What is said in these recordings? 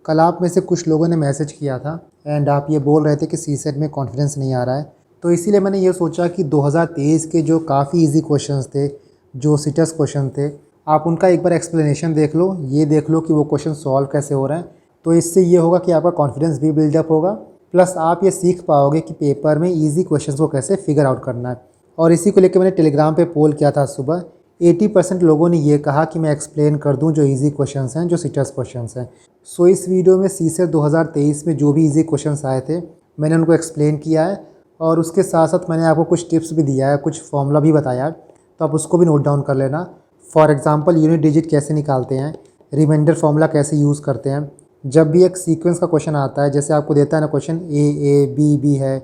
कल आप में से कुछ लोगों ने मैसेज किया था एंड आप ये बोल रहे थे कि सीसेट में कॉन्फिडेंस नहीं आ रहा है। तो इसीलिए मैंने ये सोचा कि 2023 के जो काफ़ी इजी क्वेश्चंस थे, जो सिटस क्वेश्चन थे, आप उनका एक बार एक्सप्लेनेशन देख लो, ये देख लो कि वो क्वेश्चन सॉल्व कैसे हो रहे हैं। तो इससे ये होगा कि आपका कॉन्फिडेंस भी बिल्डअप होगा, प्लस आप ये सीख पाओगे कि पेपर में ईजी क्वेश्चन को कैसे फिगर आउट करना है। और इसी को लेकर मैंने टेलीग्राम पे पोल किया था सुबह। 80% लोगों ने ये कहा कि मैं एक्सप्लेन कर दूं जो इजी क्वेश्चंस हैं, जो सिटस क्वेश्चंस हैं। सो इस वीडियो में सीसेट 2023 में जो भी इजी क्वेश्चंस आए थे मैंने उनको एक्सप्लेन किया है, और उसके साथ साथ मैंने आपको कुछ टिप्स भी दिया है, कुछ फॉर्मूला भी बताया है, तो आप उसको भी नोट डाउन कर लेना। फॉर एग्जांपल यूनिट डिजिट कैसे निकालते हैं, रिमाइंडर फॉर्मूला कैसे यूज़ करते हैं। जब भी एक सीक्वेंस का क्वेश्चन आता है, जैसे आपको देता है ना क्वेश्चन ए बी बी है,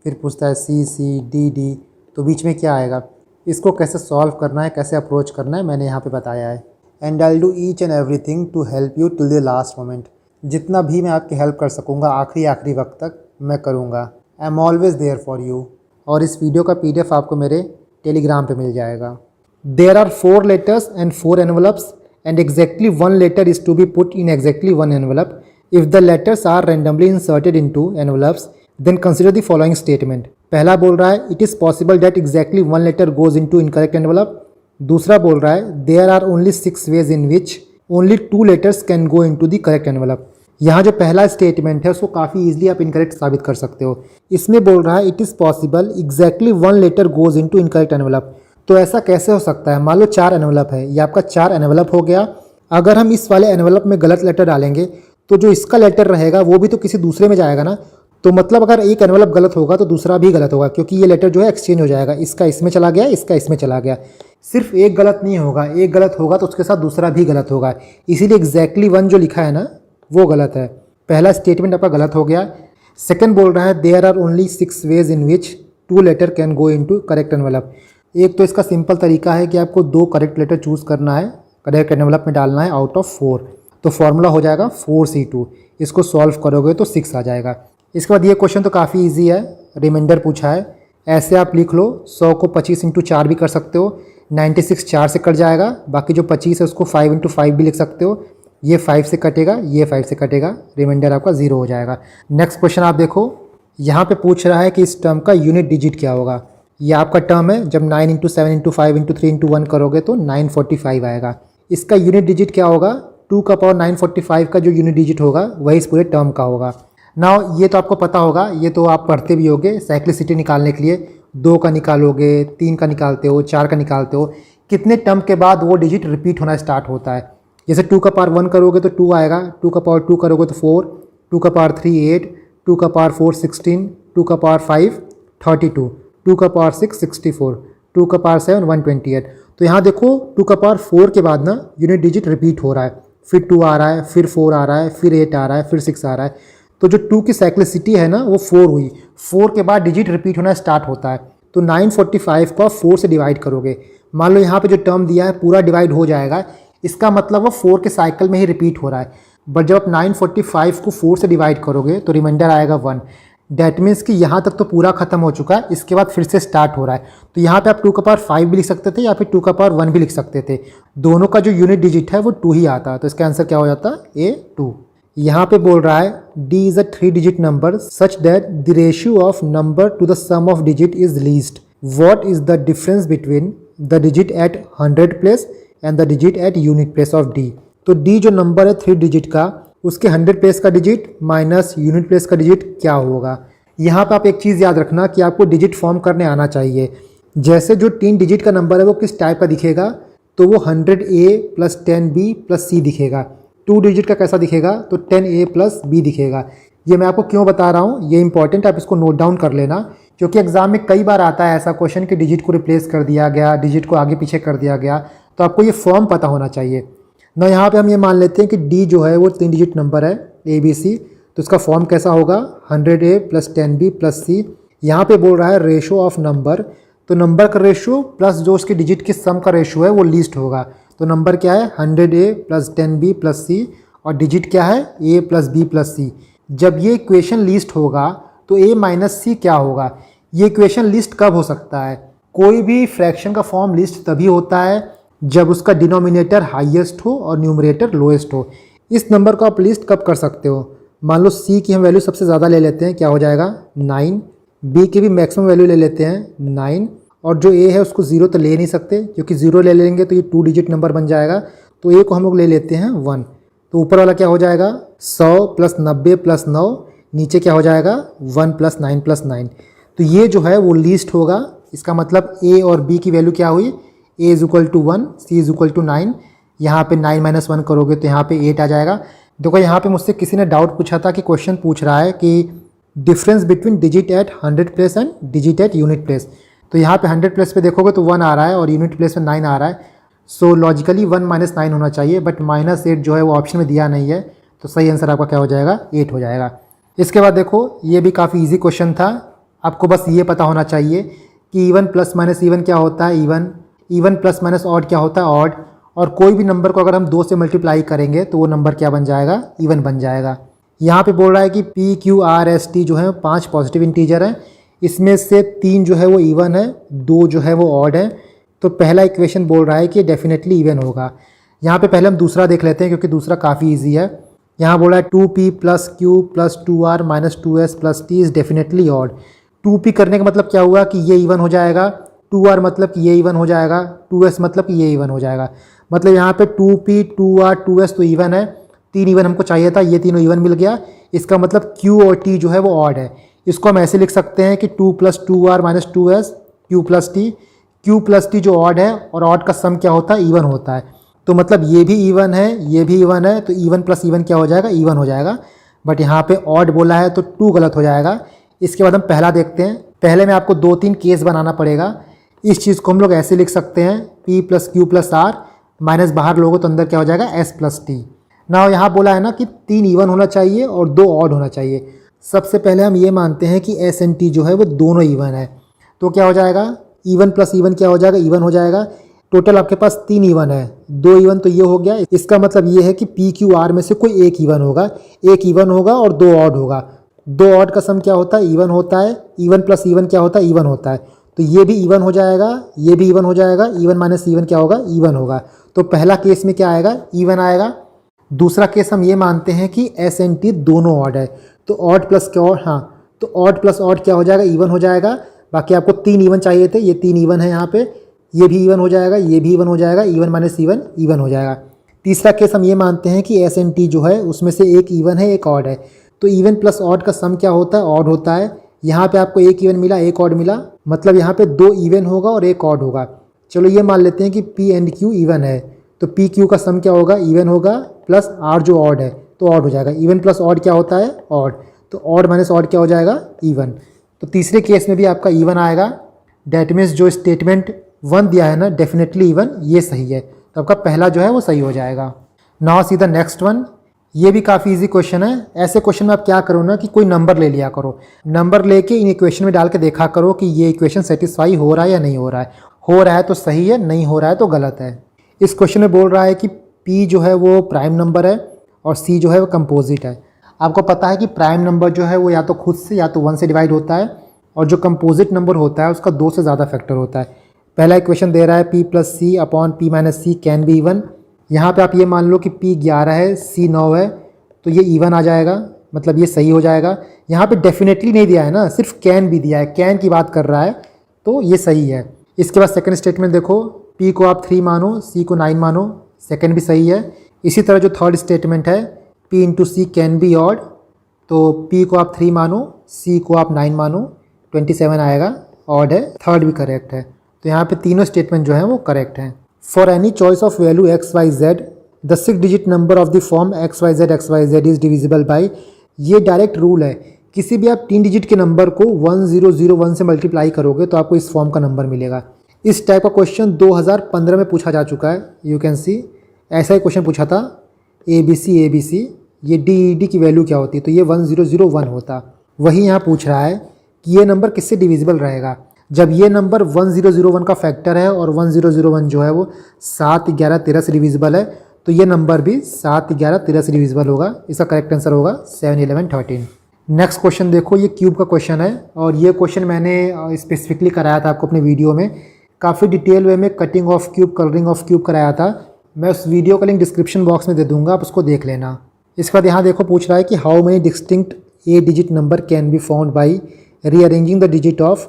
फिर पूछता है सी सी डी डी, तो बीच में क्या आएगा, इसको कैसे सॉल्व करना है, कैसे अप्रोच करना है, मैंने यहाँ पे बताया है। And I will do each and everything to help you till the last moment. जितना भी मैं आपकी हेल्प कर सकूँगा आखिरी वक्त तक मैं करूँगा। I am always there for you. और इस वीडियो का PDF आपको मेरे टेलीग्राम पे मिल जाएगा। There are 4 letters and 4 envelopes and exactly 1 letter is to be put in exactly 1 envelope. If the letters are randomly inserted into envelopes, then consider the following statement. पहला बोल रहा है it is possible that exactly 1 letter goes into incorrect envelope. दूसरा बोल रहा है there are only 6 ways in which only 2 letters can go into the correct envelope. यहाँ जो पहला स्टेटमेंट है उसको काफ़ी इजीली आप इनकरेक्ट साबित कर सकते हो। इसमें बोल रहा है it is possible exactly 1 letter goes into incorrect envelope. तो ऐसा कैसे हो सकता है? मान लो 4 एनवेलप है, ये आपका 4 एनवेलप हो गया। अगर हम इस वाले एनवेलप में गलत लेटर डालेंगे तो जो इसका लेटर रहेगा वो भी तो किसी दूसरे में जाएगा ना। तो मतलब अगर एक एनवेलप गलत होगा तो दूसरा भी गलत होगा, क्योंकि ये लेटर जो है एक्सचेंज हो जाएगा, इसका इसमें चला गया, इसका इसमें चला गया। सिर्फ एक गलत नहीं होगा, एक गलत होगा तो उसके साथ दूसरा भी गलत होगा। इसीलिए एग्जैक्टली 1 जो लिखा है ना वो गलत है। पहला स्टेटमेंट आपका गलत हो गया। सेकंड बोल रहा है there are only 6 ways in which 2 letter can go into correct envelope. एक तो इसका सिंपल तरीका है कि आपको 2 करेक्ट लेटर चूज़ करना है, करेक्ट एनवेलप में डालना है आउट ऑफ 4। तो फॉर्मूला हो जाएगा 4C2। इसको सॉल्व करोगे तो 6 आ जाएगा। इसके बाद ये क्वेश्चन तो काफ़ी ईजी है, रिमाइंडर पूछा है। ऐसे आप लिख लो 100 को 25 × 4 भी कर सकते हो। 96 4 से कट जाएगा, बाकी जो 25 है उसको 5 × 5 भी लिख सकते हो। ये 5 से कटेगा, ये 5 से कटेगा, रिमाइंडर आपका 0 हो जाएगा। नेक्स्ट क्वेश्चन आप देखो, यहाँ पे पूछ रहा है कि इस टर्म का यूनिट डिजिट क्या होगा। ये आपका टर्म है, जब 9 × 7 × 5 × 3 × 1 करोगे तो 945 आएगा। इसका यूनिट डिजिट क्या होगा? 2 का पावर 945 का जो यूनिट डिजिट होगा वही इस पूरे टर्म का होगा। नाउ ये तो आपको पता होगा, ये तो आप पढ़ते भी होगे। साइक्लिसिटी निकालने के लिए 2 का निकालोगे, 3 का निकालते हो, 4 का निकालते हो, कितने टर्म के बाद वो डिजिट रिपीट होना स्टार्ट होता है। जैसे 2 का पावर 1 करोगे तो 2 आएगा, 2 का पावर 2 करोगे तो 4, 2 का पावर 3 8, 2 का पावर 4 16, 2 का पावर 5 32, 2 का पावर 6 64, 2 का पावर 7 128। तो यहाँ देखो 2 का पावर 4 के बाद ना यूनिट डिजिट रिपीट हो रहा है, फिर 2 आ रहा है, फिर 4 आ रहा है, फिर 8 आ रहा है, फिर 6 आ रहा है। तो जो 2 की साइक्लिसिटी है ना वो 4 हुई, 4 के बाद डिजिट रिपीट होना स्टार्ट होता है। तो 945 को 4 से डिवाइड करोगे, मान लो यहाँ पे जो टर्म दिया है पूरा डिवाइड हो जाएगा, इसका मतलब वो 4 के साइकिल में ही रिपीट हो रहा है। बट जब आप 945 को 4 से डिवाइड करोगे तो रिमाइंडर आएगा 1। डैट मीन्स कि यहाँ तक तो पूरा खत्म हो चुका है, इसके बाद फिर से स्टार्ट हो रहा है। तो यहाँ पे आप 2 का पावर 5 भी लिख सकते थे या फिर 2 का पावर 1 भी लिख सकते थे। दोनों का जो यूनिट डिजिट है वो 2 ही आता है। तो इसका आंसर क्या हो जाता है? A2। यहाँ पे बोल रहा है D is a 3 digit number such that the ratio of number to the sum of digit is least. What is the difference between the digit at 100 place and the digit at unit place of D। तो D जो नंबर है 3 digit का, उसके 100 प्लेस का digit minus unit place का digit क्या होगा। यहाँ पे आप एक चीज़ याद रखना कि आपको डिजिट फॉर्म करने आना चाहिए। जैसे जो 3 डिजिट का नंबर है वो किस टाइप का दिखेगा, तो वो 100A + 10B + C दिखेगा। 2 डिजिट का कैसा दिखेगा, तो 10A + B दिखेगा। ये मैं आपको क्यों बता रहा हूँ, ये इंपॉर्टेंट, आप इसको नोट डाउन कर लेना, क्योंकि एग्जाम में कई बार आता है ऐसा क्वेश्चन कि डिजिट को रिप्लेस कर दिया गया, डिजिट को आगे पीछे कर दिया गया। तो आपको ये फॉर्म पता होना चाहिए ना। यहाँ पे हम ये मान लेते हैं कि D जो है वो 3 डिजिट नंबर है ABC, तो इसका फॉर्म कैसा होगा 100A + 10B + C। यहाँ पे बोल रहा है रेशो ऑफ नंबर, तो नंबर का रेशो प्लस जो उसके डिजिट के सम का रेशो है वो लीस्ट होगा। तो नंबर क्या है 100A + 10B + C, और डिजिट क्या है A + B + C। जब ये इक्वेशन लिस्ट होगा तो A - C क्या होगा। ये इक्वेशन लिस्ट कब हो सकता है? कोई भी फ्रैक्शन का फॉर्म लिस्ट तभी होता है जब उसका डिनोमिनेटर हाईएस्ट हो और न्यूमरेटर लोएस्ट हो। इस नंबर को आप लिस्ट कब कर सकते हो? मान लो सी की हम वैल्यू सबसे ज़्यादा ले लेते हैं, क्या हो जाएगा 9। बी की भी मैक्सिमम वैल्यू ले लेते हैं 9, और जो ए है उसको 0 तो ले नहीं सकते, क्योंकि 0 ले लेंगे तो ये 2 डिजिट नंबर बन जाएगा। तो ए को हम लोग ले लेते हैं 1। तो ऊपर वाला क्या हो जाएगा 100 + 90 + 9, नीचे क्या हो जाएगा 1 + 9 + 9। तो ये जो है वो लीस्ट होगा। इसका मतलब ए और बी की वैल्यू क्या हुई, ए = 1, सी = 9। यहाँ पे 9 - 1 करोगे तो यहाँ पे 8 आ जाएगा। देखो यहाँ पे मुझसे किसी ने डाउट पूछा था कि क्वेश्चन पूछ रहा है कि difference between digit at 100 place and digit at unit place. तो यहाँ पे 100 प्लेस पे देखोगे तो 1 आ रहा है और यूनिट प्लेस में 9 आ रहा है। सो लॉजिकली 1 - 9 होना चाहिए, बट -8 जो है वो ऑप्शन में दिया नहीं है। तो सही आंसर आपका क्या हो जाएगा 8 हो जाएगा। इसके बाद देखो ये भी काफ़ी ईजी क्वेश्चन था। आपको बस ये पता होना चाहिए कि इवन प्लस माइनस इवन क्या होता है, इवन प्लस माइनस ऑड क्या होता है, ऑड। और कोई भी नंबर को अगर हम 2 से मल्टीप्लाई करेंगे तो वो नंबर क्या बन जाएगा, इवन बन जाएगा। यहाँ पे बोल रहा है कि P Q R S T जो है 5 पॉजिटिव इंटीजर हैं, इसमें से 3 जो है वो इवन है, 2 जो है वो ऑड है। तो पहला इक्वेशन बोल रहा है कि डेफिनेटली इवन होगा। यहाँ पे पहले हम दूसरा देख लेते हैं क्योंकि दूसरा काफ़ी ईजी है। यहाँ बोल रहा है 2P + Q + 2R - 2S + T is definitely odd. 2P करने का मतलब क्या हुआ कि ये इवन हो जाएगा, 2R मतलब कि ये इवन हो जाएगा, 2S मतलब कि ये इवन हो जाएगा। मतलब यहाँ पे 2P 2R 2S तो इवन है, 3 इवन हमको चाहिए था, ये तीनों इवन मिल गया। इसका मतलब Q और T जो है वो ऑड है। इसको हम ऐसे लिख सकते हैं कि 2 + 2R - 2S Q + T। Q + T जो ऑड है और ऑड का सम क्या होता है, इवन होता है। तो मतलब ये भी इवन है, ये भी इवन है, तो इवन प्लस इवन क्या हो जाएगा, इवन हो जाएगा। बट यहाँ पे ऑड बोला है तो 2 गलत हो जाएगा। इसके बाद हम पहला देखते हैं। पहले में आपको 2-3 केस बनाना पड़ेगा। इस चीज़ को हम लोग ऐसे लिख सकते हैं P + Q + R माइनस बाहर लोगों तो अंदर क्या हो जाएगा S + T। ना यहाँ बोला है ना कि 3 इवन होना चाहिए और 2 ऑड होना चाहिए। सबसे पहले हम ये मानते हैं कि S and T जो है वो दोनों इवन है। तो क्या हो जाएगा, इवन प्लस इवन क्या हो जाएगा, इवन हो जाएगा। टोटल आपके पास 3 इवन है, 2 इवन तो ये हो गया। इसका मतलब ये है कि P Q R में से कोई एक इवन होगा, एक इवन होगा और 2 ऑड होगा। 2 ऑड का सम क्या होता है, इवन होता है। इवन प्लस इवन क्या होता है, इवन होता है। तो ये भी इवन हो जाएगा, ये भी इवन हो जाएगा। इवन माइनस इवन क्या होगा, इवन होगा। तो पहला केस में क्या आएगा, इवन आएगा। दूसरा केस हम ये मानते हैं कि S and T दोनों ऑड है, तो ऑड प्लस क्या ऑड, हाँ, तो ऑड प्लस ऑड क्या हो जाएगा, इवन हो जाएगा। बाकी आपको 3 इवन चाहिए थे, ये 3 इवन है यहाँ पे। ये भी इवन हो जाएगा, ये भी इवन हो जाएगा। इवन माइनस इवन इवन हो जाएगा। तीसरा केस हम ये मानते हैं कि S and T जो है उसमें से एक इवन है, एक ऑड है। तो इवन प्लस ऑड का सम क्या होता है, ऑड होता है। यहाँ पे आपको एक इवन मिला, एक ऑड मिला, मतलब यहाँ पे 2 इवन होगा और एक ऑड होगा। चलो ये मान लेते हैं कि P and Q इवन है, तो P Q का सम क्या होगा, इवन होगा, प्लस R जो ऑड है तो ऑड हो जाएगा। इवन प्लस ऑड क्या होता है, ऑड। तो ऑड माइनस ऑड क्या हो जाएगा, इवन। तो तीसरे केस में भी आपका इवन आएगा। डैट मीन्स जो स्टेटमेंट 1 दिया है ना, डेफिनेटली इवन, ये सही है। तो आपका पहला जो है वो सही हो जाएगा। Now see the next one. ये भी काफ़ी इजी क्वेश्चन है। ऐसे क्वेश्चन में आप क्या करो ना कि कोई नंबर ले लिया करो, नंबर लेके इन इक्वेशन में डाल के देखा करो कि ये इक्वेशन सेटिस्फाई हो रहा है या नहीं हो रहा है। हो रहा है तो सही है, नहीं हो रहा है तो गलत है। इस क्वेश्चन में बोल रहा है कि P जो है वो प्राइम नंबर है और C जो है वो कंपोजिट है। आपको पता है कि प्राइम नंबर जो है वो या तो खुद से या तो 1 से डिवाइड होता है, और जो कंपोजिट नंबर होता है उसका 2 से ज़्यादा फैक्टर होता है। पहला इक्वेशन दे रहा है P + C / P - C can be even. यहाँ पे आप ये मान लो कि P 11 है, C 9 है, तो ये इवन आ जाएगा, मतलब ये सही हो जाएगा। यहाँ पे डेफिनेटली नहीं दिया है ना, सिर्फ कैन भी दिया है, कैन की बात कर रहा है, तो ये सही है। इसके बाद सेकंड स्टेटमेंट देखो, P को आप 3 मानो, C को 9 मानो, सेकंड भी सही है। इसी तरह जो थर्ड स्टेटमेंट है P × C can be odd, तो P को आप 3 मानो, C को आप 9 मानो, 27 आएगा, ऑड है। थर्ड भी करेक्ट है। तो यहाँ पे तीनों स्टेटमेंट जो हैं वो करेक्ट हैं। For any choice of value XYZ the 6 digit number of the form XYZ is divisible by. ये डायरेक्ट रूल है, किसी भी आप 3 डिजिट के नंबर को 1001 से मल्टीप्लाई करोगे तो आपको इस फॉर्म का नंबर मिलेगा। इस टाइप का क्वेश्चन 2015 में पूछा जा चुका है, यू कैन सी। ऐसा ही क्वेश्चन पूछा था ABC ये DED की वैल्यू क्या होती है, तो ये 1001 होता। वही यहाँ पूछ रहा है कि ये नंबर किससे डिविजिबल रहेगा। जब ये नंबर 1001 का फैक्टर है और 1001 जो है वो 7, 11, 13 से डिविजिबल है, तो ये नंबर भी 7, 11, 13 से डिविजिबल होगा। इसका करेक्ट आंसर होगा 7, 11, 13। नेक्स्ट क्वेश्चन देखो, ये क्यूब का क्वेश्चन है और ये क्वेश्चन मैंने स्पेसिफिकली कराया था आपको अपने वीडियो में। काफ़ी डिटेल वे में cutting of cube, colouring of cube कराया था। मैं उस वीडियो का लिंक डिस्क्रिप्शन बॉक्स में दे दूंगा, आप उसको देख लेना। इसके बाद यहाँ देखो पूछ रहा है कि how many distinct 8 digit number can be found by rearranging the digit of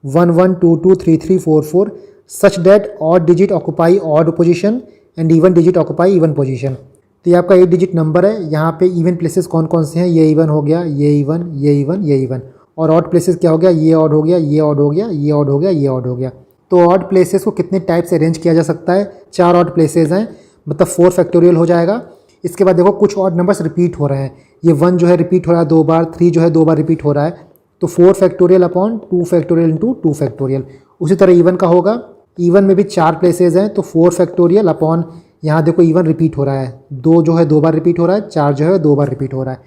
1 1 2 2 3 3 4 4 such that odd digit occupy odd position and even digit occupy even position. तो ये आपका 8 डिजिट नंबर है। यहाँ पे इवन प्लेसेस कौन कौन से हैं, ये इवन हो गया, ये इवन, ये इवन, ये इवन। और ऑड प्लेसेस क्या हो गया, ये ऑड हो गया, ये ऑड हो गया, ये ऑड हो गया, ये ऑड हो गया। तो ऑड प्लेसेस को कितने टाइप से अरेंज किया जा सकता है, 4 ऑड प्लेसेस हैं, मतलब 4 फैक्टोरियल हो जाएगा। इसके बाद देखो कुछ ऑड नंबर्स रिपीट हो रहे हैं, ये 1 जो है रिपीट हो रहा है 2 बार, 3 जो है 2 बार रिपीट हो रहा है, तो 4 factorial upon 2 factorial into 2 factorial. उसी तरह इवन का होगा, इवन में भी 4 प्लेसेस हैं, तो 4 फैक्टोरियल अपॉन, यहाँ देखो इवन रिपीट हो रहा है, 2 जो है 2 बार रिपीट हो रहा है, 4 जो है 2 बार रिपीट हो रहा है,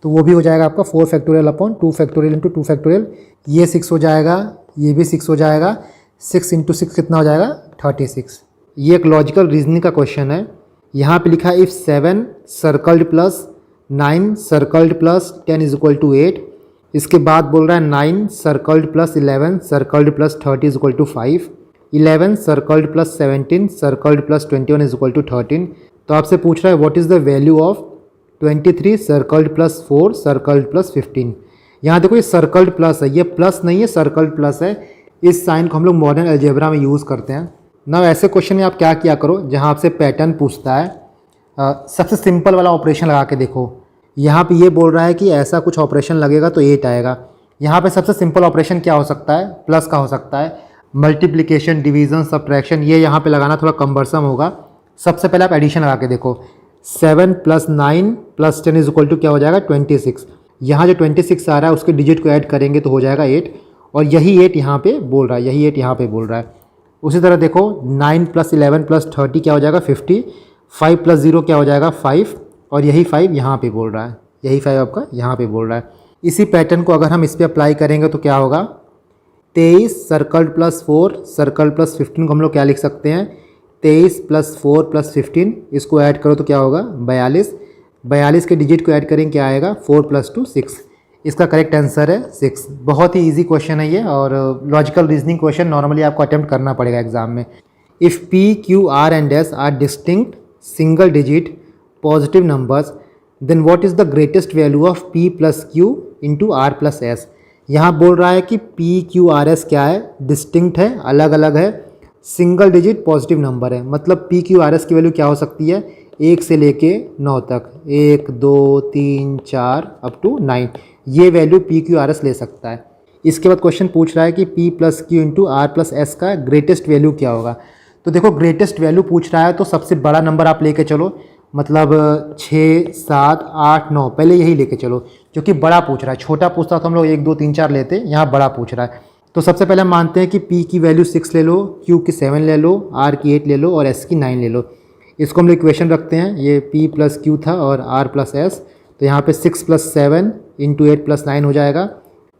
तो वो भी हो जाएगा आपका 4 factorial upon 2 factorial into 2 factorial. ये 6 हो जाएगा, ये भी 6 हो जाएगा, 6 इंटू 6 कितना हो जाएगा 36। ये एक लॉजिकल रीजनिंग का क्वेश्चन है। यहाँ पे लिखा है if 7 circled plus 9 circled plus 10 is equal to 8। इसके बाद बोल रहा है 9 circled plus 11 circled plus 30 is equal to 5, 11 circled plus 17 circled plus 21 is equal to 13। तो आपसे पूछ रहा है what is the value of 23 circled plus 4 circled plus 15। यहाँ देखो ये सर्कल्ड प्लस है, ये प्लस नहीं है, सर्कल्ड प्लस है। इस साइन को हम लोग मॉडर्न अलजेब्रा में यूज़ करते हैं ना। ऐसे क्वेश्चन में आप क्या किया करो, जहाँ आपसे पैटर्न पूछता है, सबसे सिंपल वाला ऑपरेशन लगा के देखो। यहाँ पे ये बोल रहा है कि ऐसा कुछ ऑपरेशन लगेगा तो 8 आएगा। यहाँ पे सबसे सिंपल ऑपरेशन क्या हो सकता है, प्लस का हो सकता है। मल्टीप्लिकेशन, डिवीज़न, सब्ट्रैक्शन, ये यहाँ पे लगाना थोड़ा कम्बरसम होगा। सबसे पहले आप एडिशन लगा के देखो, 7 plus 9 plus 10 is equal to क्या हो जाएगा 26। यहाँ जो 26 आ रहा है उसके डिजिट को ऐड करेंगे तो हो जाएगा 8, और यही 8 यहाँ पे बोल रहा है, यही 8 यहाँ पे बोल रहा है। उसी तरह देखो 9 प्लस 11 प्लस 30 क्या हो जाएगा 50, 5 प्लस 0 क्या हो जाएगा 5, और यही 5 यहाँ पे बोल रहा है, यही 5 आपका यहाँ पे बोल रहा है। इसी पैटर्न को अगर हम इस पर अप्लाई करेंगे तो क्या होगा, 23 सर्कल्ड प्लस 4 सर्कल्ड प्लस 15 को हम लोग क्या लिख सकते हैं, 23 प्लस 4 प्लस 15, इसको ऐड करो तो क्या होगा 42, 42 के डिजिट को ऐड करेंगे क्या आएगा 4 प्लस 2 6। इसका करेक्ट आंसर है 6। बहुत ही इजी क्वेश्चन है ये, और लॉजिकल रीजनिंग क्वेश्चन नॉर्मली आपको अटेम्प्ट करना पड़ेगा एग्जाम में। If P, Q, R and S are distinct single digit positive numbers then what is the greatest value of P plus Q into R plus S। यहाँ बोल रहा है कि P, Q, R, S क्या है, distinct है, अलग अलग है, सिंगल डिजिट पॉजिटिव नंबर है। मतलब P, Q, R, S की वैल्यू क्या हो सकती है, 1 से लेके 9 तक, 1 2 3 4 अप टू 9, ये value P, Q, R, S ले सकता है। इसके बाद क्वेश्चन पूछ रहा है कि P plus Q into R plus S का ग्रेटेस्ट वैल्यू क्या होगा। तो देखो ग्रेटेस्ट वैल्यू पूछ रहा है तो सबसे बड़ा नंबर आप लेके चलो, मतलब 6 7 8 9, पहले यही लेके चलो, क्योंकि बड़ा पूछ रहा है। छोटा पूछता तो हम लोग 1 2 3 4 लेते, यहाँ बड़ा पूछ रहा है। तो सबसे पहले हम मानते हैं कि P की वैल्यू 6 ले लो, Q की 7 ले लो, R की 8 ले लो और S की 9 ले लो। इसको हम लोग इक्वेशन रखते हैं, ये P प्लस Q था और R प्लस S, तो यहाँ पे 6 प्लस 7 इंटू 8 प्लस 9 हो जाएगा।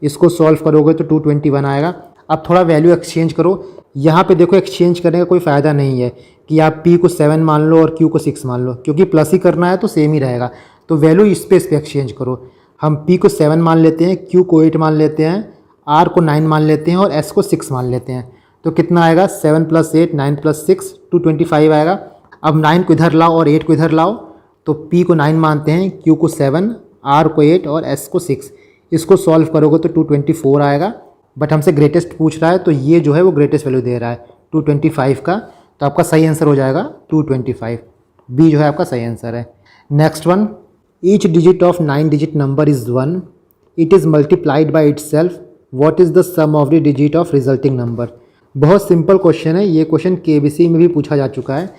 इसको सॉल्व करोगे तो 221 आएगा। अब थोड़ा वैल्यू एक्सचेंज करो। यहाँ पे देखो एक्सचेंज करने का कोई फ़ायदा नहीं है कि आप P को 7 मान लो और Q को 6 मान लो, क्योंकि प्लस ही करना है तो सेम ही रहेगा। तो वैल्यू इस पे एक्सचेंज करो। हम P को 7 मान लेते हैं, Q को 8 मान लेते हैं, R को 9 मान लेते हैं और S को 6 मान लेते हैं। तो कितना आएगा 7 प्लस 8 9 प्लस 6 225 आएगा। अब 9 को इधर लाओ और 8 को इधर लाओ, तो P को 9 मानते हैं, Q को 7, R को 8 और S को 6। इसको सॉल्व करोगे तो 224 आएगा। बट हमसे ग्रेटेस्ट पूछ रहा है तो ये जो है वो ग्रेटेस्ट वैल्यू दे रहा है 225 का, तो आपका सही आंसर हो जाएगा 225। बी जो है आपका सही आंसर है। Next one, each digit of 9 digit number is 1, it is multiplied by itself, what is the sum of the digit of resulting number. बहुत सिंपल क्वेश्चन है, ये क्वेश्चन KBC में भी पूछा जा चुका है।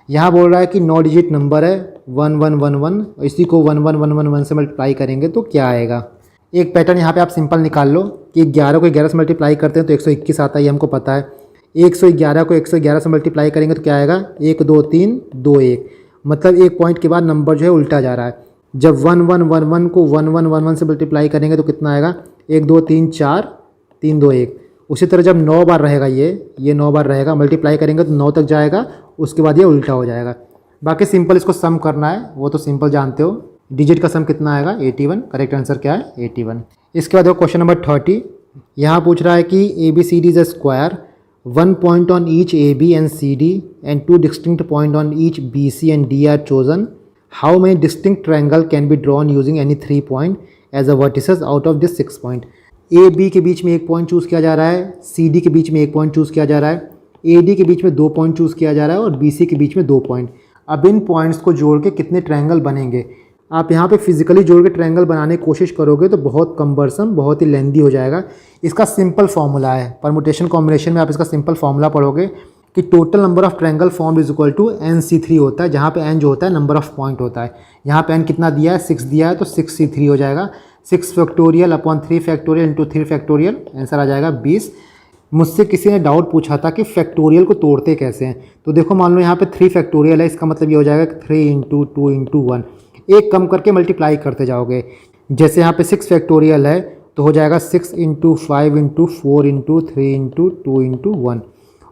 यहाँ बोल रहा है कि 9 डिजिट नंबर है 1111, इसी को 11111 से मल्टीप्लाई करेंगे तो क्या आएगा। एक पैटर्न यहाँ पे आप सिंपल निकाल लो कि 11 को 11 से मल्टीप्लाई करते हैं तो 121 आता है, ये हमको पता है। 111 को 111 से मल्टीप्लाई करेंगे तो क्या आएगा 1 2 3 2 1, मतलब एक पॉइंट के बाद नंबर जो है उल्टा जा रहा है। जब 1111 को 1111 से मल्टीप्लाई करेंगे तो कितना आएगा 1 2 3 4 3 2 1। उसी तरह जब 9 बार रहेगा ये 9 बार रहेगा, मल्टीप्लाई करेंगे तो 9 तक जाएगा, उसके बाद ये उल्टा हो जाएगा। बाकी सिंपल इसको सम करना है, वो तो सिंपल जानते हो। डिजिट का सम कितना आएगा 81, करेक्ट आंसर क्या है 81। इसके बाद देखो क्वेश्चन नंबर 30, यहाँ पूछ रहा है कि ABCD is a square 1 point on each AB and CD and 2 distinct point on each BC and D are chosen. How many distinct triangle can be drawn using any 3 point as a vertices out of this 6 point? A B के बीच में एक point choose किया जा रहा है, C D के बीच में एक पॉइंट चूज़ किया जा रहा है, ए डी के बीच में 2 पॉइंट चूज़ किया जा रहा है और बी सी के बीच में 2 पॉइंट। अब इन पॉइंट्स को जोड़ के कितने ट्रायंगल बनेंगे? आप यहाँ पे फिजिकली जोड़ के ट्रायंगल बनाने की कोशिश करोगे तो बहुत कम्बरसम, बहुत ही लेंदी हो जाएगा। इसका सिंपल फॉर्मूला है, परमुटेशन कॉम्बिनेशन में आप इसका सिंपल फॉर्मूला पढ़ोगे कि total number of triangle formed is equal to NC3 होता है, जहाँ पे n जो होता है नंबर ऑफ पॉइंट होता है। यहाँ पे n कितना दिया है, 6 दिया है, तो 6C3 हो जाएगा। 6 factorial upon 3 factorial into 3 factorial, answer आ जाएगा 20। मुझसे किसी ने डाउट पूछा था कि फैक्टोरियल को तोड़ते कैसे हैं, तो देखो मान लो यहाँ पे 3 फैक्टोरियल है, इसका मतलब ये हो जाएगा 3 इंटू 2 इंटू 1, एक कम करके मल्टीप्लाई करते जाओगे। जैसे यहाँ पे 6 फैक्टोरियल है तो हो जाएगा 6 into 5 into 4 into 3 into 2 into 1।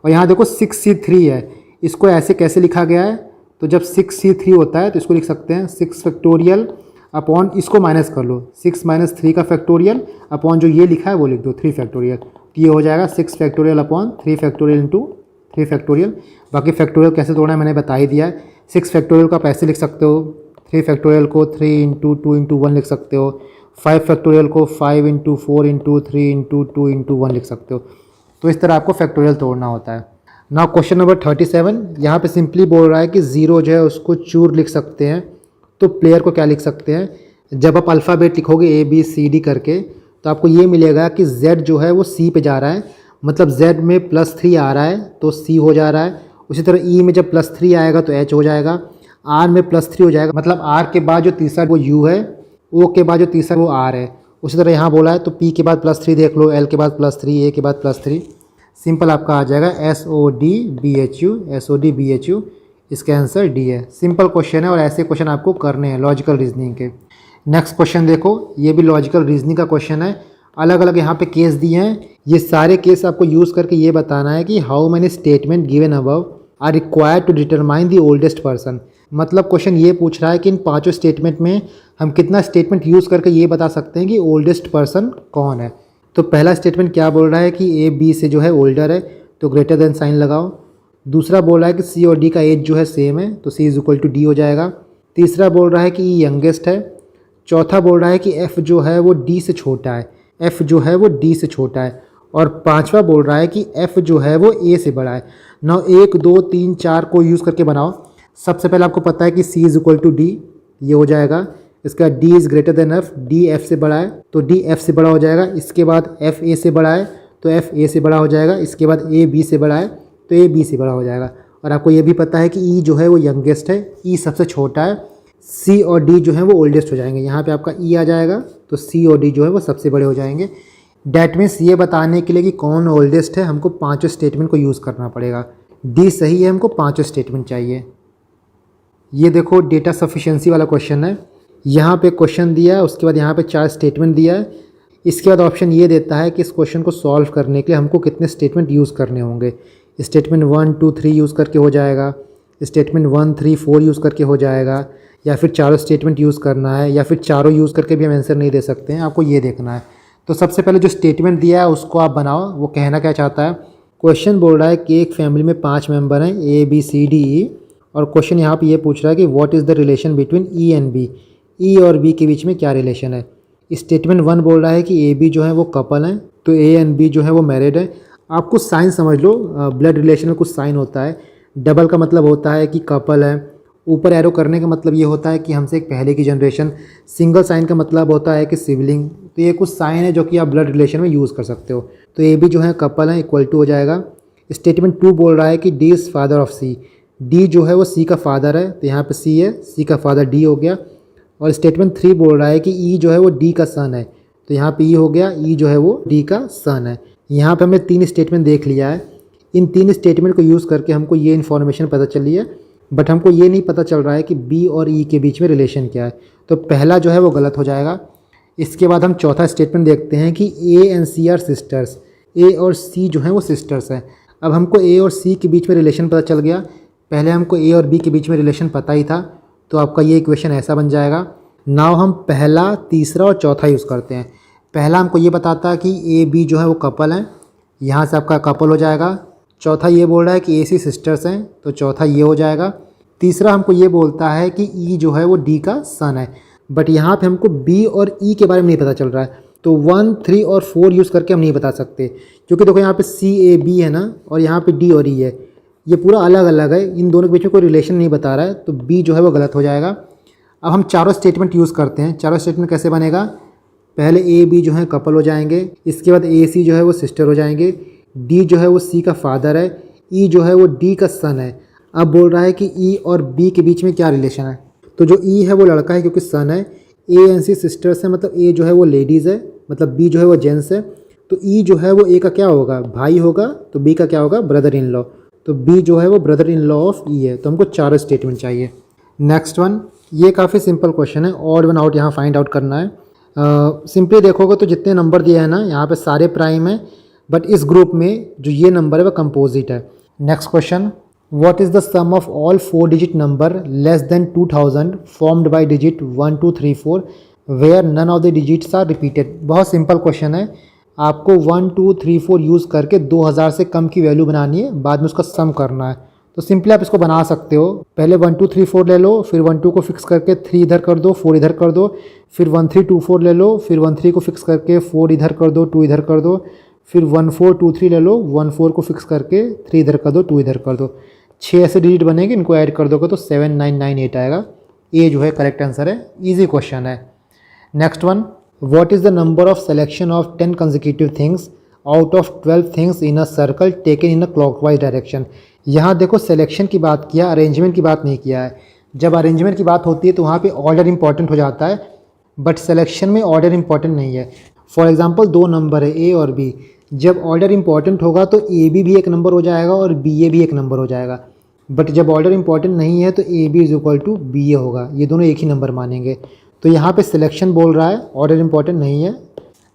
और यहाँ देखो 6C3 है, इसको ऐसे कैसे लिखा गया है, तो जब 6C3 होता है तो इसको लिख सकते हैं 6 फैक्टोरियल अपॉन, इसको माइनस कर लो, 6 माइनस 3 का फैक्टोरियल अपॉन जो ये लिखा है वो लिख दो 3 फैक्टोरियल, तो ये हो जाएगा 6 factorial upon 3 factorial into 3 factorial. बाकी फैक्टोरियल कैसे तोड़ना है मैंने बता ही दिया है। 6 फैक्टोरियल को आप ऐसे लिख सकते हो, 3 फैक्टोरियल को 3 इंटू 2 इंटू 1 लिख सकते हो, 5 फैक्टोरियल को 5 इंटू 4 इंटू 3 इंटू 2 इंटू 1 लिख सकते हो। तो इस तरह आपको फैक्टोरियल तोड़ना होता है। नाउ क्वेश्चन नंबर 37, यहाँ पे सिंपली बोल रहा है कि 0 जो है उसको चूर लिख सकते हैं, तो प्लेयर को क्या लिख सकते हैं? जब आप अल्फ़ाबेट लिखोगे ABCD करके तो आपको ये मिलेगा कि Z जो है वो C पे जा रहा है, मतलब Z में +3 आ रहा है तो C हो जा रहा है। उसी तरह E में जब +3 आएगा तो H हो जाएगा, R में +3 हो जाएगा, मतलब R के बाद जो तीसरा वो U है, O के बाद जो तीसरा वो R है। उसी तरह यहाँ बोला है तो P के बाद +3 देख लो, L के बाद +3, A के बाद +3, सिंपल आपका आ जाएगा SODBHU। इसका आंसर D है। सिंपल क्वेश्चन है और ऐसे क्वेश्चन आपको करने हैं लॉजिकल रीजनिंग के। नेक्स्ट क्वेश्चन देखो, ये भी लॉजिकल रीजनिंग का क्वेश्चन है। अलग अलग यहाँ पे केस दिए हैं, ये सारे केस आपको यूज़ करके ये बताना है कि how many statement given above are required to determine the oldest person. मतलब क्वेश्चन ये पूछ रहा है कि इन 5 स्टेटमेंट में हम कितना स्टेटमेंट यूज़ करके ये बता सकते हैं कि ओल्डेस्ट पर्सन कौन है। तो पहला स्टेटमेंट क्या बोल रहा है कि A B से जो है ओल्डर है, तो ग्रेटर देन साइन लगाओ। दूसरा बोल रहा है कि C और D का एज जो है सेम है, तो C is equal to D हो जाएगा। तीसरा बोल रहा है कि E यंगेस्ट है। चौथा बोल रहा है कि F जो है वो D से छोटा है, F जो है वो D से छोटा है। और पांचवा बोल रहा है कि F जो है वो A से बड़ा है। नाउ 1 2 3 4 को यूज़ करके बनाओ। सबसे पहले आपको पता है कि C is equal to D, ये हो जाएगा। इसका D is greater than F, D F से बड़ा है तो D F से बड़ा हो जाएगा। इसके बाद F A से बड़ा है तो F A से बड़ा हो जाएगा। इसके बाद A B से बड़ा है तो A B से बड़ा हो जाएगा। और आपको ये भी पता है कि E जो है वो यंगेस्ट है, E सबसे छोटा है, C और D जो है वो ओल्डेस्ट हो जाएंगे। यहाँ पे आपका E आ जाएगा तो C और D जो है वो सबसे बड़े हो जाएंगे। डैट मीन्स ये बताने के लिए कि कौन ओल्डेस्ट है हमको 5 स्टेटमेंट को यूज़ करना पड़ेगा। D सही है, हमको 5 स्टेटमेंट चाहिए। ये देखो डेटा सफिशिएंसी वाला क्वेश्चन है। यहाँ पे क्वेश्चन दिया है, उसके बाद यहाँ पे 4 स्टेटमेंट दिया है। इसके बाद ऑप्शन ये देता है कि इस क्वेश्चन को सॉल्व करने के लिए हमको कितने स्टेटमेंट यूज़ करने होंगे। स्टेटमेंट 1 2 3 यूज़ करके हो जाएगा, स्टेटमेंट 1 3 4 यूज़ करके हो जाएगा, या फिर चारों स्टेटमेंट यूज़ करना है, या फिर चारों यूज़ करके भी हम आंसर नहीं दे सकते हैं। आपको ये देखना है। तो सबसे पहले जो स्टेटमेंट दिया है उसको आप बनाओ। वो कहना क्या चाहता है, क्वेश्चन बोल रहा है कि एक फैमिली में 5 मेंबर हैं A B C D E, और क्वेश्चन यहाँ पे ये पूछ रहा है कि what is the relation between E and B, E और B के बीच में क्या रिलेशन है। स्टेटमेंट 1 बोल रहा है कि A B जो है वो कपल हैं, तो A एंड B जो है वो मैरिड है। आप कुछ साइन समझ लो, ब्लड रिलेशन में कुछ साइन होता है। डबल का मतलब होता है कि कपल है, ऊपर एरो करने का मतलब ये होता है कि हमसे एक पहले की जनरेशन, सिंगल साइन का मतलब होता है कि सिबलिंग। तो ये कुछ साइन है जो कि आप ब्लड रिलेशन में यूज़ कर सकते हो। तो ए बी जो है कपल है, इक्वल टू हो जाएगा। स्टेटमेंट 2 बोल रहा है कि D is father of C, D जो है वो सी का फादर है, तो यहाँ पे सी है, सी का फादर डी हो गया। और स्टेटमेंट 3 बोल रहा है कि ई जो है वो डी का सन है, तो यहाँ पे ई हो गया, ई जो है वो डी का सन है। यहाँ पे हमने 3 स्टेटमेंट देख लिया है। इन 3 स्टेटमेंट को यूज़ करके हमको ये इन्फॉर्मेशन पता चली है, बट हमको ये नहीं पता चल रहा है कि बी और ई के बीच में रिलेशन क्या है। तो पहला जो है वो गलत हो जाएगा। इसके बाद हम चौथा स्टेटमेंट देखते हैं कि A and C are sisters, A और सी जो हैं वो सिस्टर्स हैं। अब हमको ए और सी के बीच में रिलेशन पता चल गया, पहले हमको ए और बी के बीच में रिलेशन पता ही था, तो आपका ये इक्वेशन ऐसा बन जाएगा। नाउ हम पहला, तीसरा और चौथा यूज़ करते हैं। पहला हमको ये बताता है कि ए बी जो है वो कपल हैं, यहाँ से आपका कपल हो जाएगा। चौथा ये बोल रहा है कि AC सिस्टर्स हैं, तो चौथा ये हो जाएगा। तीसरा हमको ये बोलता है कि E जो है वो D का सन है, बट यहाँ पे हमको B और E के बारे में नहीं पता चल रहा है, तो 1, 3 और 4 यूज़ करके हम नहीं बता सकते, क्योंकि देखो यहाँ पे CAB है ना, और यहाँ पे D और E है, ये पूरा अलग अलग है, इन दोनों के बीच में कोई रिलेशन नहीं बता रहा है, तो B जो है वो गलत हो जाएगा। अब हम चारों स्टेटमेंट यूज़ करते हैं। चारों स्टेटमेंट कैसे बनेगा, पहले A B जो है कपल हो जाएंगे, इसके बाद AC जो है वो सिस्टर हो जाएंगे, D जो है वो C का फादर है, E जो है वो D का सन है। अब बोल रहा है कि E और B के बीच में क्या रिलेशन है, तो जो E है वो लड़का है क्योंकि सन है, A and C सिस्टर्स है, मतलब A जो है वो लेडीज़ है, मतलब B जो है वो जेंट्स है, तो E जो है वो A का क्या होगा, भाई होगा, तो B का क्या होगा, ब्रदर इन लॉ, तो B जो है वो brother in law of E है। तो हमको चारों स्टेटमेंट चाहिए। नेक्स्ट वन, ये काफ़ी सिंपल क्वेश्चन है, ऑड वन आउट यहाँ फाइंड आउट करना है। सिंपली देखोगे तो जितने नंबर दिए हैं ना, यहाँ पे सारे प्राइम है, बट इस ग्रुप में जो ये नंबर है वो कंपोजिट है। Next question, what is the sum of all 4 digit number less than 2000 formed by digit 1, 2, 3, 4 where none of the digits are repeated. बहुत सिंपल क्वेश्चन है, आपको 1, 2, 3, 4 यूज़ करके 2000 से कम की वैल्यू बनानी है, बाद में उसका सम करना है। तो सिंपली आप इसको बना सकते हो, पहले 1, 2, 3, 4 ले लो, फिर 1, 2 को फिक्स करके 3 इधर कर दो, 4 इधर कर दो, फिर 1, 3, 2, 4 ले लो, फिर 1, 3 को फिक्स करके 4 इधर कर दो, 2 इधर कर दो, फिर 1, 4, 2, 3 ले लो, 1, 4 को फिक्स करके 3 इधर कर दो, 2 इधर कर दो। 6 ऐसे डिजिट बनेंगे, इनको ऐड कर दोगे तो 7, 9, 9, 8 आएगा। ये जो है करेक्ट आंसर है, ईजी क्वेश्चन है। Next one, what is the number of selection of 10 consecutive things out of 12 things in a circle taken in a clockwise direction. यहाँ देखो सिलेक्शन की बात किया, अरेंजमेंट की बात नहीं किया है। जब अरेंजमेंट की बात होती है तो वहाँ पे ऑर्डर इंपॉर्टेंट हो जाता है, बट सिलेक्शन में ऑर्डर इंपॉर्टेंट नहीं है। फॉर एग्जांपल 2 नंबर है A और B, जब ऑर्डर इंपॉर्टेंट होगा तो AB भी एक नंबर हो जाएगा और BA भी एक नंबर हो जाएगा, बट जब ऑर्डर इंपॉर्टेंट नहीं है तो AB is equal to BA होगा, ये दोनों एक ही नंबर मानेंगे। तो यहाँ पे सिलेक्शन बोल रहा है, ऑर्डर इंपॉर्टेंट नहीं है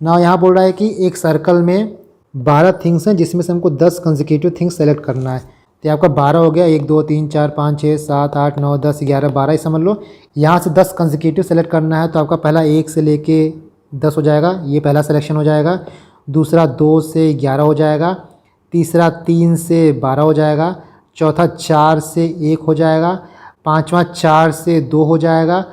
ना। यहाँ बोल रहा है कि एक सर्कल में 12 थिंग्स हैं जिसमें से हमको 10 कंसेक्यूटिव थिंग्स सेलेक्ट करना है, तो आपका 12 हो गया, 1, 2, 3, 4, 5, 6, 7, 8, 9, 10, 11, 12 ही समझ लो। यहाँ से 10 कंसेक्यूटिव सेलेक्ट करना है, तो आपका पहला 1 से लेके 10 हो जाएगा, ये पहला सिलेक्शन हो जाएगा। दूसरा 2 से 11 हो जाएगा, तीसरा 3 से 12 हो जाएगा, चौथा 4 से 1 हो जाएगा, पाँचवा 4 से 2 हो जाएगा,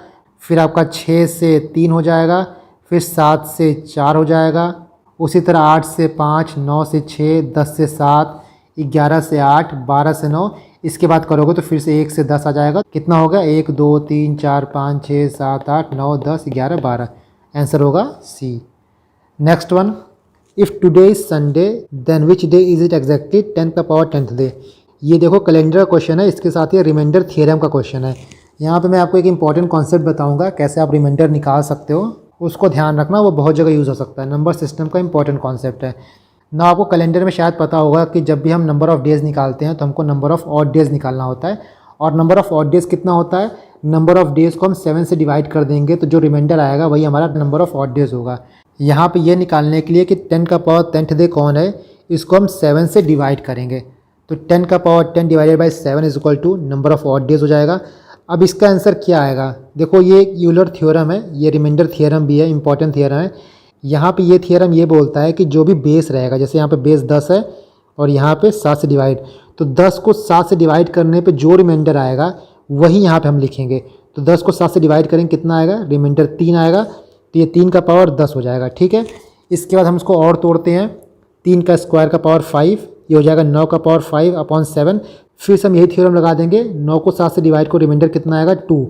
फिर आपका 6 से 3 हो जाएगा, फिर 7 से 4 हो जाएगा, उसी तरह 8 से 5, 9 से 6, 10 से 7, 11 से 8, 12 से 9, इसके बाद करोगे तो फिर से 1 से 10 आ जाएगा। कितना होगा, 1, 2, 3, 4, 5, 6, 7, 8, 9, 10, 11, 12। आंसर होगा C। Next one, if today is Sunday then which day is it exactly 10 का पावर 10th डे। ये देखो कैलेंडर का क्वेश्चन है, इसके साथ ही रिमाइंडर थियरम का क्वेश्चन है। यहाँ पे मैं आपको एक इंपॉर्टेंट कॉन्सेप्ट बताऊँगा कैसे आप रिमाइंडर निकाल सकते हो, उसको ध्यान रखना, वो बहुत जगह यूज़ हो सकता है। नंबर सिस्टम का इंपॉर्टेंट कॉन्सेप्ट है ना। आपको कैलेंडर में शायद पता होगा कि जब भी हम नंबर ऑफ़ डेज़ निकालते हैं तो हमको नंबर ऑफ़ ऑड डेज़ निकालना होता है, और नंबर ऑफ़ ऑड डेज़ कितना होता है, नंबर ऑफ़ डेज़ को हम 7 से डिवाइड कर देंगे तो जो रिमाइंडर आएगा वही हमारा नंबर ऑफ़ ऑड डेज़ होगा। यहाँ पे ये निकालने के लिए कि 10 का पावर 10th डे कौन है, इसको हम 7 से डिवाइड करेंगे, तो 10 का power 10 divided by 7 is equal to number of odd days हो जाएगा। अब इसका आंसर क्या आएगा, देखो ये यूलर थ्योरम है, ये रिमाइंडर थ्योरम भी है, इंपॉर्टेंट थ्योरम है। यहाँ पे ये थ्योरम ये बोलता है कि जो भी बेस रहेगा, जैसे यहाँ पे बेस 10 है और यहाँ पे 7 से डिवाइड, तो 10 को 7 से डिवाइड करने पे जो रिमाइंडर आएगा वही यहाँ पे हम लिखेंगे। तो 10 को 7 से डिवाइड करेंगे, कितना आएगा, रिमाइंडर 3 आएगा, तो ये 3 का पावर 10 हो जाएगा। ठीक है, इसके बाद हम इसको और तोड़ते हैं, 3 का स्क्वायर का पावर 5, ये हो जाएगा 9 का पावर 5 अपॉन 7। फिर से हम यही थ्योरम लगा देंगे, 9 को 7 से डिवाइड को रिमाइंडर कितना आएगा, 2,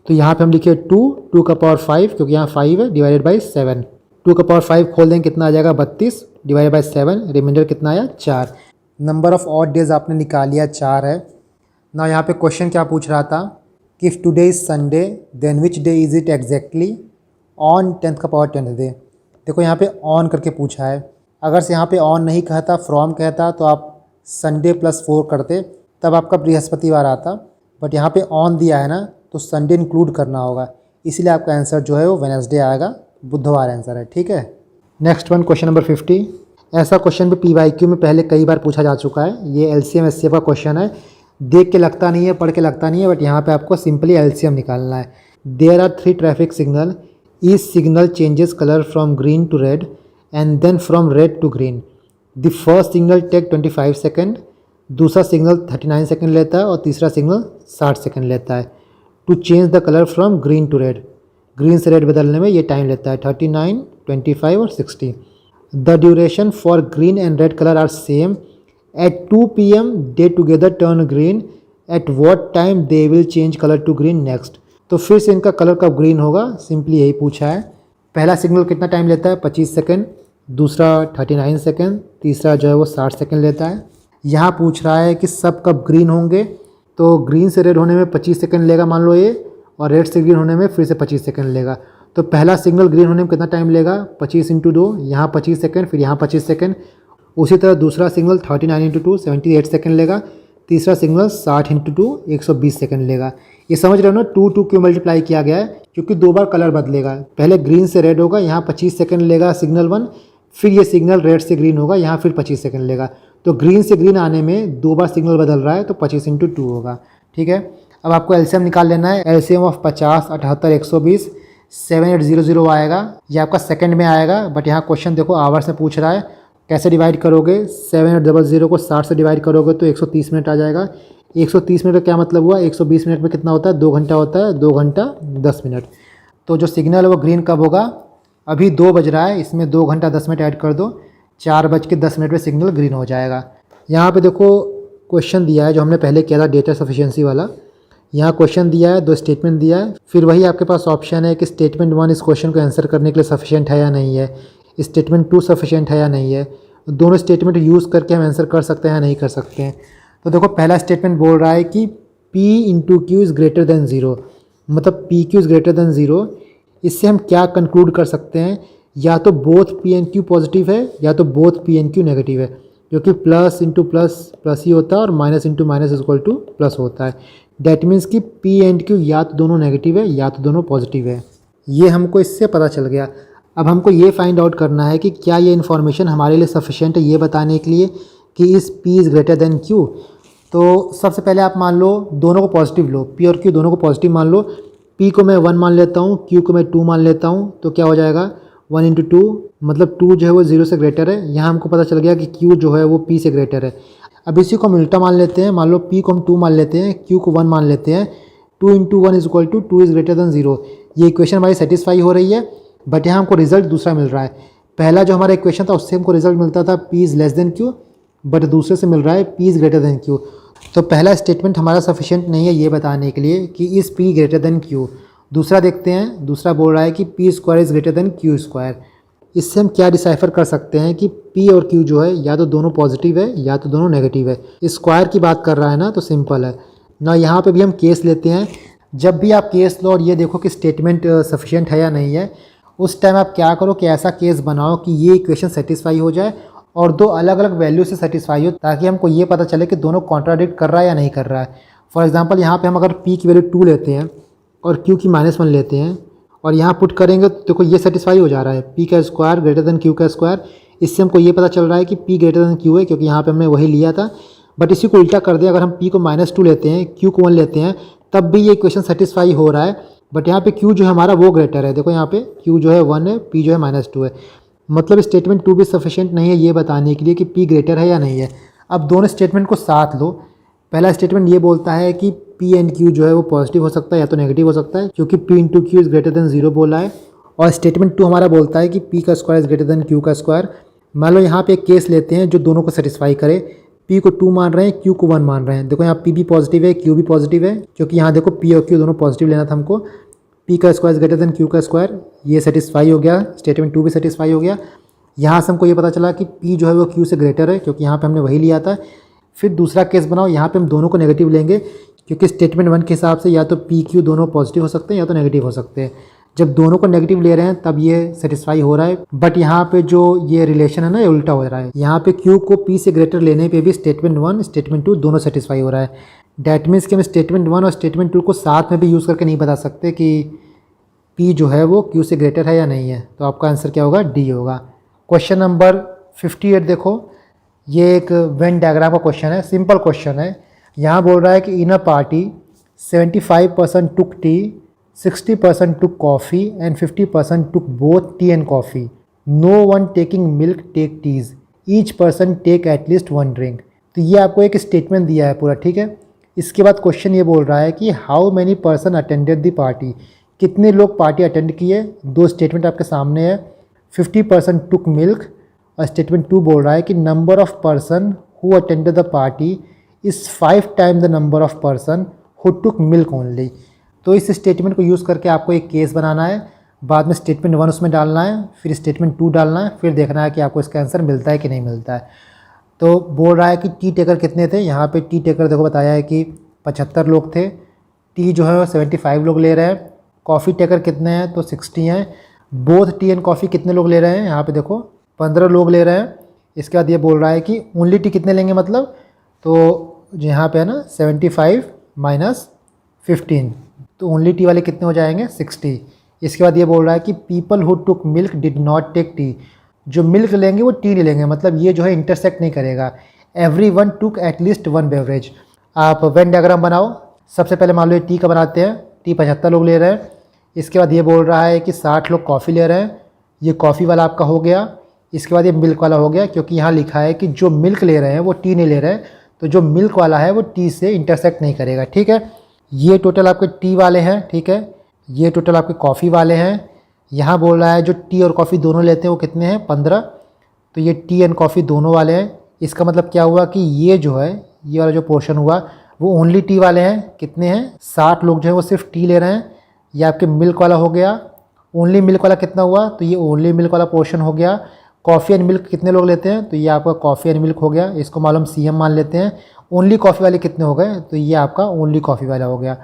तो यहाँ पे हम लिखे 2 का पावर 5 क्योंकि यहाँ 5 है, डिवाइडेड बाई 7। 2 का पावर 5 खोल देंगे, कितना आ जाएगा 32, डिवाइडेड बाई 7, रिमाइंडर कितना आया 4। नंबर ऑफ़ ऑड डेज आपने निकाल लिया 4 है ना। यहाँ पे क्वेश्चन क्या पूछ रहा था कि if today is Sunday then which day is it exactly on 10th का पावर 10th डे। देखो यहाँ पे ऑन करके पूछा है, अगर से यहाँ पे ऑन नहीं कहता, फ्रॉम कहता, तो आप संडे +4 करते, तब आपका बृहस्पतिवार आता, बट यहाँ पे ऑन दिया है ना, तो संडे इंक्लूड करना होगा, इसीलिए आपका आंसर जो है वो वेडनेसडे आएगा, बुधवार आंसर है। ठीक है, नेक्स्ट वन, क्वेश्चन नंबर 50। ऐसा क्वेश्चन भी PYQ में पहले कई बार पूछा जा चुका है। ये LCM SCF का क्वेश्चन है, देख के लगता नहीं है, पढ़ के लगता नहीं है, बट यहाँ पे आपको सिंपली LCM निकालना है। There are 3 traffic signal, each signal changes colour from green to red and then from red to green. The first signal take 25 second, दूसरा सिग्नल 39 सेकंड लेता है और तीसरा सिग्नल 60 सेकंड लेता है। To change the colour from green to red, green से red बदलने में ये टाइम लेता है 39, 25 और 60। The duration for green and red colour are same. At 2 PM they together turn green. At what time they will change colour to green next. तो फिर से इनका कलर कब ग्रीन होगा, सिंपली यही पूछा है। पहला सिग्नल कितना टाइम लेता है 25 सेकंड, दूसरा 39 सेकंड, तीसरा जो है वो 60 सेकंड लेता है। यहाँ पूछ रहा है कि सब कब ग्रीन होंगे, तो ग्रीन से रेड होने में 25 सेकंड लेगा मान लो ये, और रेड से ग्रीन होने में फिर से 25 सेकंड लेगा। तो पहला सिग्नल ग्रीन होने में कितना टाइम लेगा 25 × 2, यहाँ 25 सेकंड, फिर यहाँ 25 सेकंड। उसी तरह दूसरा सिग्नल 39 × 2 78 सेकंड लेगा। तीसरा सिग्नल 60 × 2 120 सेकंड लेगा। ये समझ रहे हो ना, 2 क्यों मल्टीप्लाई किया गया है, क्योंकि 2 बार कलर बदलेगा। पहले ग्रीन से रेड होगा, यहाँ 25 सेकंड लेगा सिग्नल 1, फिर ये सिग्नल रेड से ग्रीन होगा, यहाँ फिर 25 सेकंड लेगा। तो ग्रीन से ग्रीन आने में 2 बार सिग्नल बदल रहा है, तो 25 × 2 होगा। ठीक है, अब आपको एलसीएम निकाल लेना है। एलसीएम ऑफ 50, 78, 120 7800 आएगा। ये आपका सेकंड में आएगा, बट यहाँ क्वेश्चन देखो आवर्स में पूछ रहा है। कैसे डिवाइड करोगे, 7800 को 60 से डिवाइड करोगे तो 130 मिनट आ जाएगा। 130 मिनट का क्या मतलब हुआ, 120 मिनट में कितना होता है 2 घंटा होता है, 2 घंटा 10 मिनट। तो जो सिग्नल है वो ग्रीन कब होगा, अभी 2 बज रहा है, इसमें 2 घंटा 10 मिनट ऐड कर दो, 4:10 में सिग्नल ग्रीन हो जाएगा। यहाँ पे देखो क्वेश्चन दिया है जो हमने पहले किया था डेटा सफिशिएंसी वाला। यहाँ क्वेश्चन दिया है, 2 स्टेटमेंट दिया है, फिर वही आपके पास ऑप्शन है कि स्टेटमेंट 1 इस क्वेश्चन को आंसर करने के लिए सफिशिएंट है या नहीं है, स्टेटमेंट 2 सफिशिएंट है या नहीं है। दोनों स्टेटमेंट यूज़ करके हम आंसर कर सकते हैं या नहीं कर सकते हैं। तो देखो पहला स्टेटमेंट बोल रहा है कि P × Q is greater than 0, मतलब PQ इज़ ग्रेटर देन 0। इससे हम क्या कंक्लूड कर सकते हैं, या तो both P and Q positive है या तो both P and Q negative है, क्योंकि प्लस इंटू प्लस प्लस ही होता है और minus into minus equal two plus होता है। डैट मीन्स कि P एंड Q या तो दोनों नेगेटिव है या तो दोनों पॉजिटिव है। ये हमको इससे पता चल गया। अब हमको ये फाइंड आउट करना है कि क्या ये इन्फॉर्मेशन हमारे लिए सफिशिएंट है ये बताने के लिए कि इस P is greater then Q। तो सबसे पहले आप मान लो दोनों को पॉजिटिव लो, P और Q दोनों को पॉजिटिव मान लो। P को मैं 1 मान लेता हूँ, Q को मैं 2 मान लेता हूँ, तो क्या हो जाएगा 1 × 2, मतलब 2 जो है वो 0 से ग्रेटर है। यहाँ हमको पता चल गया कि Q जो है वो P से ग्रेटर है। अब इसी को हम उल्टा मान लेते हैं, मान लो P को हम 2 मान लेते हैं, Q को 1 मान लेते हैं। 2 × 1 equal to 2 is greater than 0। ये इक्वेशन हमारी सेटिस्फाई हो रही है, बट यहाँ हमको रिजल्ट दूसरा मिल रहा है। पहला जो हमारा इक्वेशन था उससे हमको रिजल्ट मिलता था P is less than Q, but दूसरे से मिल रहा है P is greater then Q। तो पहला स्टेटमेंट हमारा सफिशिएंट नहीं है ये बताने के लिए कि इस P ग्रेटर देन Q। दूसरा देखते हैं, दूसरा बोल रहा है कि P² is greater then Q²। इससे हम क्या डिसाइफर कर सकते हैं कि P और Q जो है या तो दोनों पॉजिटिव है या तो दोनों नेगेटिव है। स्क्वायर की बात कर रहा है ना, तो सिंपल है ना। यहाँ पे भी हम केस लेते हैं। जब भी आप केस लो और ये देखो कि स्टेटमेंट सफिशिएंट है या नहीं है, उस टाइम आप क्या करो कि ऐसा केस बनाओ कि ये इक्वेशन सेटिस्फाई हो जाए और 2 अलग अलग वैल्यू से सेटिस्फाई हो, ताकि हमको ये पता चले कि दोनों कॉन्ट्राडिक्ट कर रहा है या नहीं कर रहा है। फॉर एग्जांपल यहाँ पे हम अगर P की वैल्यू 2 लेते हैं और Q की -1 लेते हैं और यहाँ पुट करेंगे तो देखो ये सेटिस्फाई हो जा रहा है, P² ग्रेटर देन Q²। इससे हमको ये पता चल रहा है कि P ग्रेटर देन Q है, क्योंकि यहाँ पर हमने वही लिया था। बट इसी को उल्टा कर दें, अगर हम P को -2 लेते हैं, Q को 1 लेते हैं, तब भी ये इक्वेशन सेटिस्फाई हो रहा है। बट यहाँ पे Q जो है हमारा वो ग्रेटर है, देखो यहाँ पे Q जो है 1 है, P जो है -2 है। मतलब स्टेटमेंट 2 भी सफिशिएंट नहीं है ये बताने के लिए कि P ग्रेटर है या नहीं है। अब दोनों स्टेटमेंट को साथ लो। पहला स्टेटमेंट ये बोलता है कि P एंड Q जो है वो पॉजिटिव हो सकता है या तो नेगेटिव हो सकता है, क्योंकि P × Q is greater than 0 बोला है। और स्टेटमेंट 2 हमारा बोलता है कि P² is greater then Q²। मान लो यहाँ पे एक केस लेते हैं जो दोनों को सेटिस्फाई करे। P को 2 मान रहे हैं, Q को 1 मान रहे हैं। देखो यहाँ P भी पॉजिटिव है, Q भी पॉजिटिव है, क्योंकि यहाँ देखो P और Q दोनों पॉजिटिव लेना था हमको। P² is greater then Q², ये सेटिस्फाई हो गया, स्टेटमेंट 2 भी सेटिस्फाई हो गया। यहाँ से हमको ये पता चला कि P जो है वो Q से ग्रेटर है, क्योंकि यहाँ पे हमने वही लिया था। फिर दूसरा केस बनाओ, यहाँ पे हम दोनों को नेगेटिव लेंगे, क्योंकि स्टेटमेंट 1 के हिसाब से या तो P Q दोनों पॉजिटिव हो सकते हैं या तो नेगेटिव हो सकते हैं। जब दोनों को नेगेटिव ले रहे हैं तब ये सेटिस्फाई हो रहा है। बट यहाँ पे जो ये रिलेशन है ना, ये उल्टा हो रहा है। यहाँ पे Q को P से ग्रेटर लेने पे भी स्टेटमेंट 1 स्टेटमेंट 2 दोनों सेटिस्फाई हो रहा है। डैट मीन्स कि हम स्टेटमेंट 1 और स्टेटमेंट 2 को साथ में भी यूज़ करके नहीं बता सकते कि P जो है वो Q से ग्रेटर है या नहीं है। तो आपका आंसर क्या होगा, D होगा। क्वेश्चन नंबर 58 देखो, ये एक वेन डायग्राम का क्वेश्चन है, सिंपल क्वेश्चन है। यहाँ बोल रहा है कि in a party 75% took tea, 60% took coffee and 50% took both tea and coffee. No one taking milk take teas. Each person take at least one drink. तो ये आपको एक स्टेटमेंट दिया है पूरा, ठीक है। इसके बाद क्वेश्चन ये बोल रहा है कि how many person attended the party, कितने लोग पार्टी अटेंड किए। दो स्टेटमेंट आपके सामने है। 50% टुक मिल्क, और स्टेटमेंट 2 बोल रहा है कि number of person who attended the party is 5 time the number of person who took milk only. तो इस स्टेटमेंट को यूज़ करके आपको एक केस बनाना है, बाद में स्टेटमेंट 1 उसमें डालना है, फिर स्टेटमेंट 2 डालना है, फिर देखना है कि आपको इसका आंसर मिलता है कि नहीं मिलता है। तो बोल रहा है कि टी टेकर कितने थे। यहाँ पे टी टेकर देखो बताया है कि 75 लोग थे। टी जो है वो 75 लोग ले रहे हैं। कॉफ़ी टेकर कितने हैं, तो 60 हैं। बोथ टी एंड कॉफ़ी कितने लोग ले रहे हैं, यहाँ पे देखो 15 लोग ले रहे हैं। इसके बाद ये बोल रहा है कि ओनली टी कितने लेंगे, मतलब तो यहाँ पे है ना 75 माइनस 15, तो ओनली टी वाले कितने हो जाएंगे 60। इसके बाद ये बोल रहा है कि people who took milk did not take tea, जो मिल्क लेंगे वो टी नहीं लेंगे, मतलब ये जो है इंटरसेक्ट नहीं करेगा। एवरी वन टुक एटलीस्ट 1 बेवरेज। आप वेन डायग्राम बनाओ। सबसे पहले मान लो ये टी का बनाते हैं। टी 75 लोग ले रहे हैं। इसके बाद ये बोल रहा है कि 60 लोग कॉफ़ी ले रहे हैं। ये कॉफ़ी वाला आपका हो गया। इसके बाद ये मिल्क वाला हो गया, क्योंकि यहाँ लिखा है कि जो मिल्क ले रहे हैं वो टी नहीं ले रहे हैं, तो जो मिल्क वाला है वो टी से इंटरसेक्ट नहीं करेगा, ठीक है। ये टोटल आपके टी वाले हैं, ठीक है। ये टोटल आपके कॉफ़ी वाले हैं। यहाँ बोल रहा है जो टी और कॉफ़ी दोनों लेते हैं वो कितने हैं, 15। तो ये टी एंड कॉफ़ी दोनों वाले हैं। इसका मतलब क्या हुआ कि ये जो है, ये वाला जो पोर्शन हुआ वो ओनली टी वाले हैं। कितने हैं, 60 लोग जो है वो सिर्फ टी ले रहे हैं। ये आपके मिल्क वाला हो गया। ओनली मिल्क वाला कितना हुआ, तो ये ओनली मिल्क वाला पोर्शन हो गया। कॉफ़ी एंड मिल्क कितने लोग लेते हैं, तो ये आपका कॉफ़ी एंड मिल्क हो गया। इसको मालूम CM मान लेते हैं। ओनली कॉफ़ी वाले कितने हो गए, तो ये आपका ओनली कॉफ़ी वाला हो गया।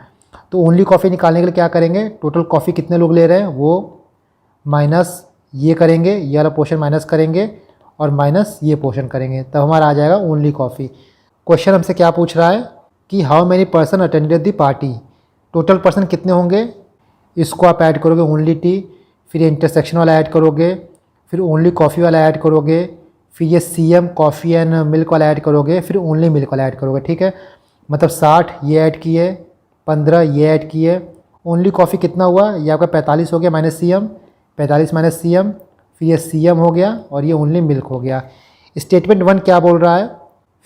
तो ओनली कॉफ़ी निकालने के लिए क्या करेंगे, टोटल कॉफ़ी कितने लोग ले रहे हैं वो माइनस ये करेंगे, ये वाला पोर्शन माइनस करेंगे और माइनस ये पोर्शन करेंगे, तब हमारा आ जाएगा ओनली कॉफ़ी। क्वेश्चन हमसे क्या पूछ रहा है कि how many person attended the party, total person कितने होंगे। इसको आप ऐड करोगे ओनली टी, फिर ये इंटरसेक्शन वाला ऐड करोगे, फिर ओनली कॉफ़ी वाला ऐड करोगे, फिर ये CM कॉफ़ी एंड मिल्क वाला ऐड करोगे, फिर ओनली मिल्क वाला ऐड करोगे, ठीक है। मतलब 60 ये ऐड किए, 15 ये ऐड किए। ओनली कॉफ़ी कितना हुआ, ये आपका 45 हो गया माइनस CM, 45 माइनस CM, फिर ये CM हो गया और ये ओनली मिल्क हो गया। स्टेटमेंट 1 क्या बोल रहा है,